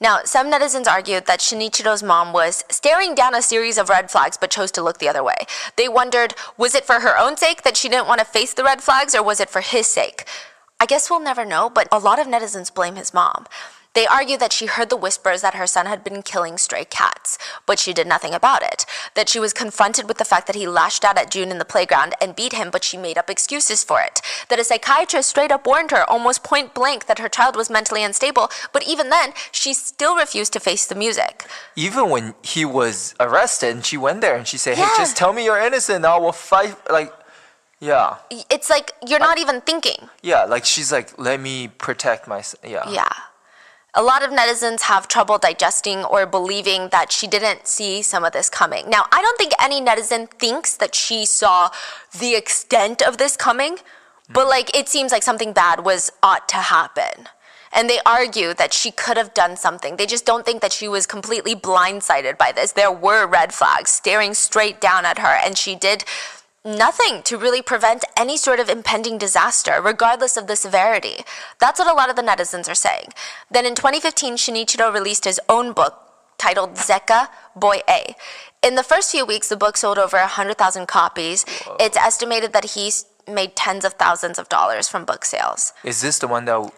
Now, some netizens argued that Shinichiro's mom was staring down a series of red flags but chose to look the other way. They wondered, was it for her own sake that she didn't want to face the red flags, or was it for his sake? I guess we'll never know, but a lot of netizens blame his mom. They argue that she heard the whispers that her son had been killing stray cats, but she did nothing about it. That she was confronted with the fact that he lashed out at June in the playground and beat him, but she made up excuses for it. That a psychiatrist straight up warned her, almost point blank, that her child was mentally unstable, but even then, she still refused to face the music. Even when he was arrested and she went there and she said, hey, Yeah. just tell me you're innocent, I will fight. Like, yeah. It's like, you're not even thinking. Yeah, like she's like, let me protect myself. Yeah. Yeah. A lot of netizens have trouble digesting or believing that she didn't see some of this coming. Now, I don't think any netizen thinks that she saw the extent of this coming, but like it seems like something bad ought to happen. And they argue that she could have done something. They just don't think that she was completely blindsided by this. There were red flags staring straight down at her, and she did nothing to really prevent any sort of impending disaster, regardless of the severity. That's what a lot of the netizens are saying. Then in 2015, Shinichiro released his own book titled Zeka, Boy A. In the first few weeks, the book sold over 100,000 copies. Whoa. It's estimated that he's made tens of thousands of dollars from book sales. Is this the one that,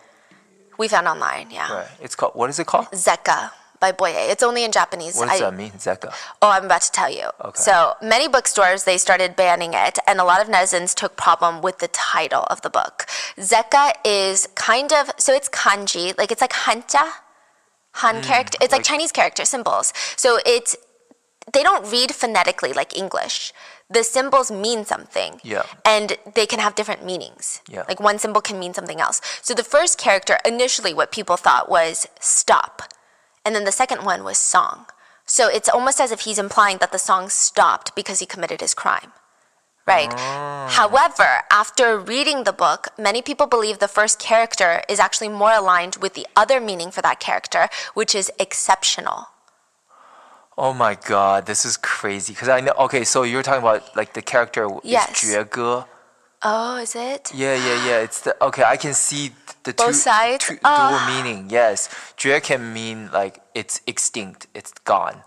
We found online, yeah. right, it's called, what is it called? Zeka by Boy A. It's only in Japanese. What does that mean, Zeka? Oh, I'm about to tell you. Okay. So many bookstores, they started banning it, and a lot of netizens took problem with the title of the book. Zeka is kind of, so it's kanji, like it's like hanja, Han character. It's like Chinese character symbols. So they don't read phonetically like English. The symbols mean something. Yeah. And they can have different meanings. Yeah. Like one symbol can mean something else. So the first character, initially what people thought was stop. And then the second one was song. So it's almost as if he's implying that the song stopped because he committed his crime. Right? However, after reading the book, many people believe the first character is actually more aligned with the other meaning for that character, which is exceptional. Oh my god, this is crazy. Because I know, okay, so you're talking about like the character Yes. is 绝歌. Oh, is it? Yeah. It's the, okay, I can see the Both sides? dual meaning. Yes. 绝 can mean like it's extinct, it's gone.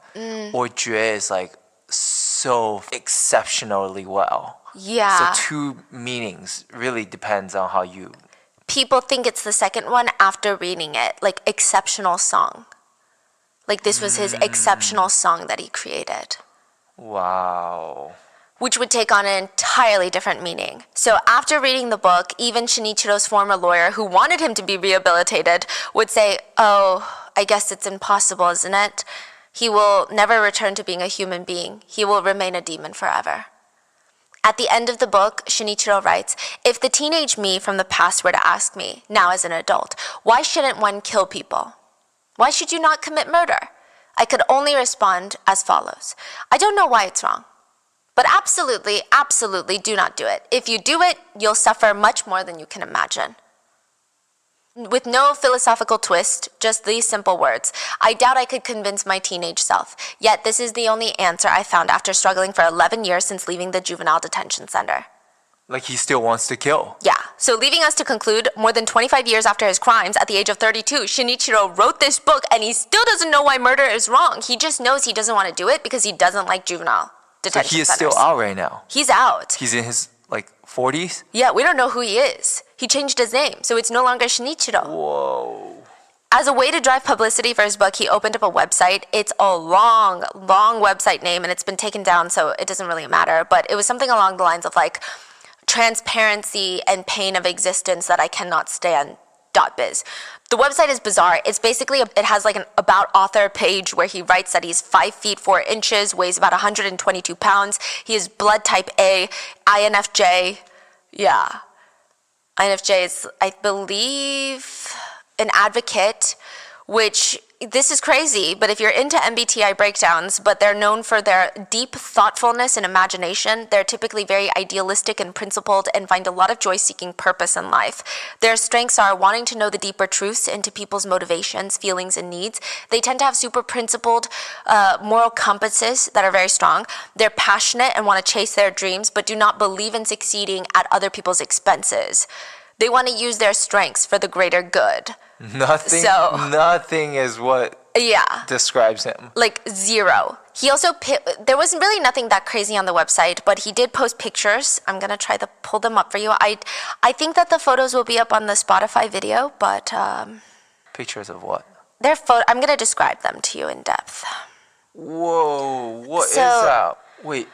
Or 绝 is like so exceptionally well. Yeah. So two meanings really depends on how you. People think it's the second one after reading it, like exceptional song. Like this was his exceptional song that he created, Wow. which would take on an entirely different meaning. So after reading the book, even Shinichiro's former lawyer, who wanted him to be rehabilitated, would say, oh, I guess it's impossible, isn't it? He will never return to being a human being. He will remain a demon forever. At the end of the book, Shinichiro writes, if the teenage me from the past were to ask me, now as an adult, why shouldn't one kill people? Why should you not commit murder? I could only respond as follows. I don't know why it's wrong. But absolutely, absolutely do not do it. If you do it, you'll suffer much more than you can imagine. With no philosophical twist, just these simple words. I doubt I could convince my teenage self. Yet this is the only answer I found after struggling for 11 years since leaving the juvenile detention center. Like he still wants to kill. Yeah, so leaving us to conclude, more than 25 years after his crimes, at the age of 32, Shinichiro wrote this book and he still doesn't know why murder is wrong. He just knows he doesn't want to do it because he doesn't like juvenile So detention he is centers. still out right now. He's out. He's in his 40s. Yeah, we don't know who he is. He changed his name, so it's no longer Shinichiro. Whoa. As a way to drive publicity for his book, he opened up a website. It's a long, long website name, and it's been taken down, so it doesn't really matter. But it was something along the lines of transparency and pain of existence that I cannot stand. .biz. The website is bizarre. It's basically, it has an about author page where he writes that he's 5 feet 4 inches, weighs about 122 pounds. He is blood type A, INFJ. Yeah. INFJ is, I believe, an advocate, which this is crazy, but if you're into MBTI breakdowns, but they're known for their deep thoughtfulness and imagination, they're typically very idealistic and principled and find a lot of joy seeking purpose in life. Their strengths are wanting to know the deeper truths into people's motivations, feelings, and needs. They tend to have super principled moral compasses that are very strong. They're passionate and want to chase their dreams, but do not believe in succeeding at other people's expenses. They want to use their strengths for the greater good. Nothing is what describes him. Zero. He also, there wasn't really nothing that crazy on the website, but he did post pictures. I'm going to try to pull them up for you. I think that the photos will be up on the Spotify video, but... Pictures of what? I'm going to describe them to you in depth. Whoa, what is that? Wait.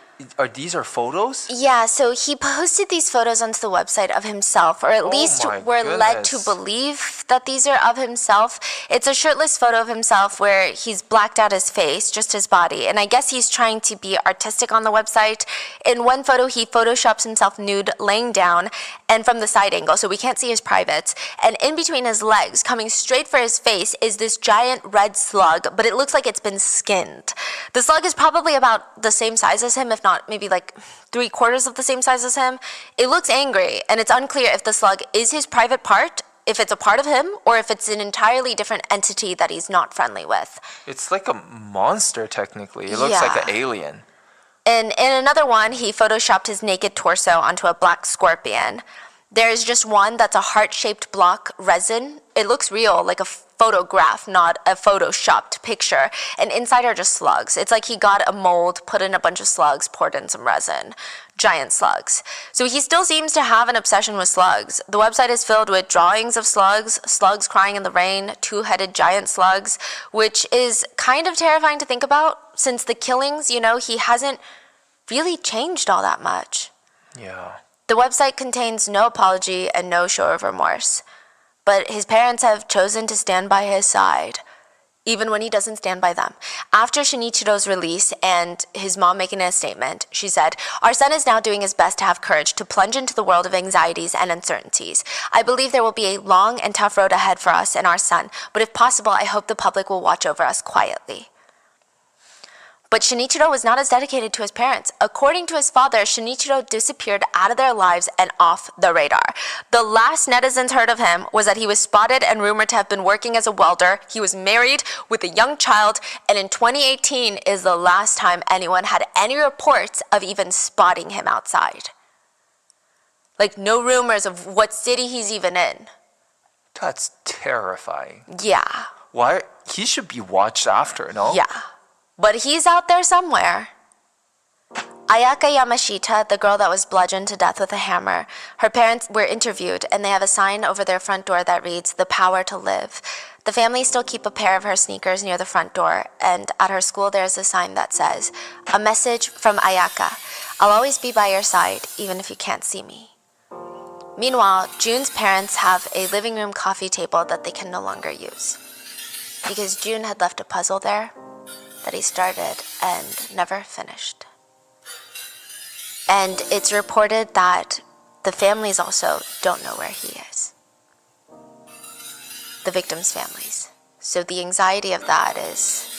These are photos? Yeah, so he posted these photos onto the website of himself, or at least we're led to believe that these are of himself. It's a shirtless photo of himself where he's blacked out his face, just his body, and I guess he's trying to be artistic on the website. In one photo, he photoshops himself nude, laying down, and from the side angle, so we can't see his privates, and in between his legs, coming straight for his face, is this giant red slug, but it looks like it's been skinned. The slug is probably about the same size as him, if not maybe 3/4 of the same size as him. It looks angry, and it's unclear if the slug is his private part, if it's a part of him, or if it's an entirely different entity that he's not friendly with. It's like a monster, technically. It looks like an alien. And in another one, he photoshopped his naked torso onto a black scorpion. There is just one that's a heart-shaped block resin. It looks real, like a photograph, not a photoshopped picture. And inside are just slugs. It's like he got a mold, put in a bunch of slugs, poured in some resin. Giant slugs. So he still seems to have an obsession with slugs. The website is filled with drawings of slugs, slugs crying in the rain, two-headed giant slugs, which is kind of terrifying to think about. Since the killings, he hasn't really changed all that much. Yeah. The website contains no apology and no show of remorse, but his parents have chosen to stand by his side, even when he doesn't stand by them. After Shinichiro's release and his mom making a statement, she said, "Our son is now doing his best to have courage to plunge into the world of anxieties and uncertainties. I believe there will be a long and tough road ahead for us and our son, but if possible, I hope the public will watch over us quietly." But Shinichiro was not as dedicated to his parents. According to his father, Shinichiro disappeared out of their lives and off the radar. The last netizens heard of him was that he was spotted and rumored to have been working as a welder. He was married with a young child, and in 2018 is the last time anyone had any reports of even spotting him outside. No rumors of what city he's even in. That's terrifying. Yeah. Why? He should be watched after, no? Yeah. But he's out there somewhere. Ayaka Yamashita, the girl that was bludgeoned to death with a hammer, her parents were interviewed, and they have a sign over their front door that reads, "The Power to Live." The family still keep a pair of her sneakers near the front door, and at her school there's a sign that says, "A message from Ayaka. I'll always be by your side, even if you can't see me." Meanwhile, June's parents have a living room coffee table that they can no longer use, because June had left a puzzle there that he started and never finished. And it's reported that the families also don't know where he is. The victims' families. So the anxiety of that is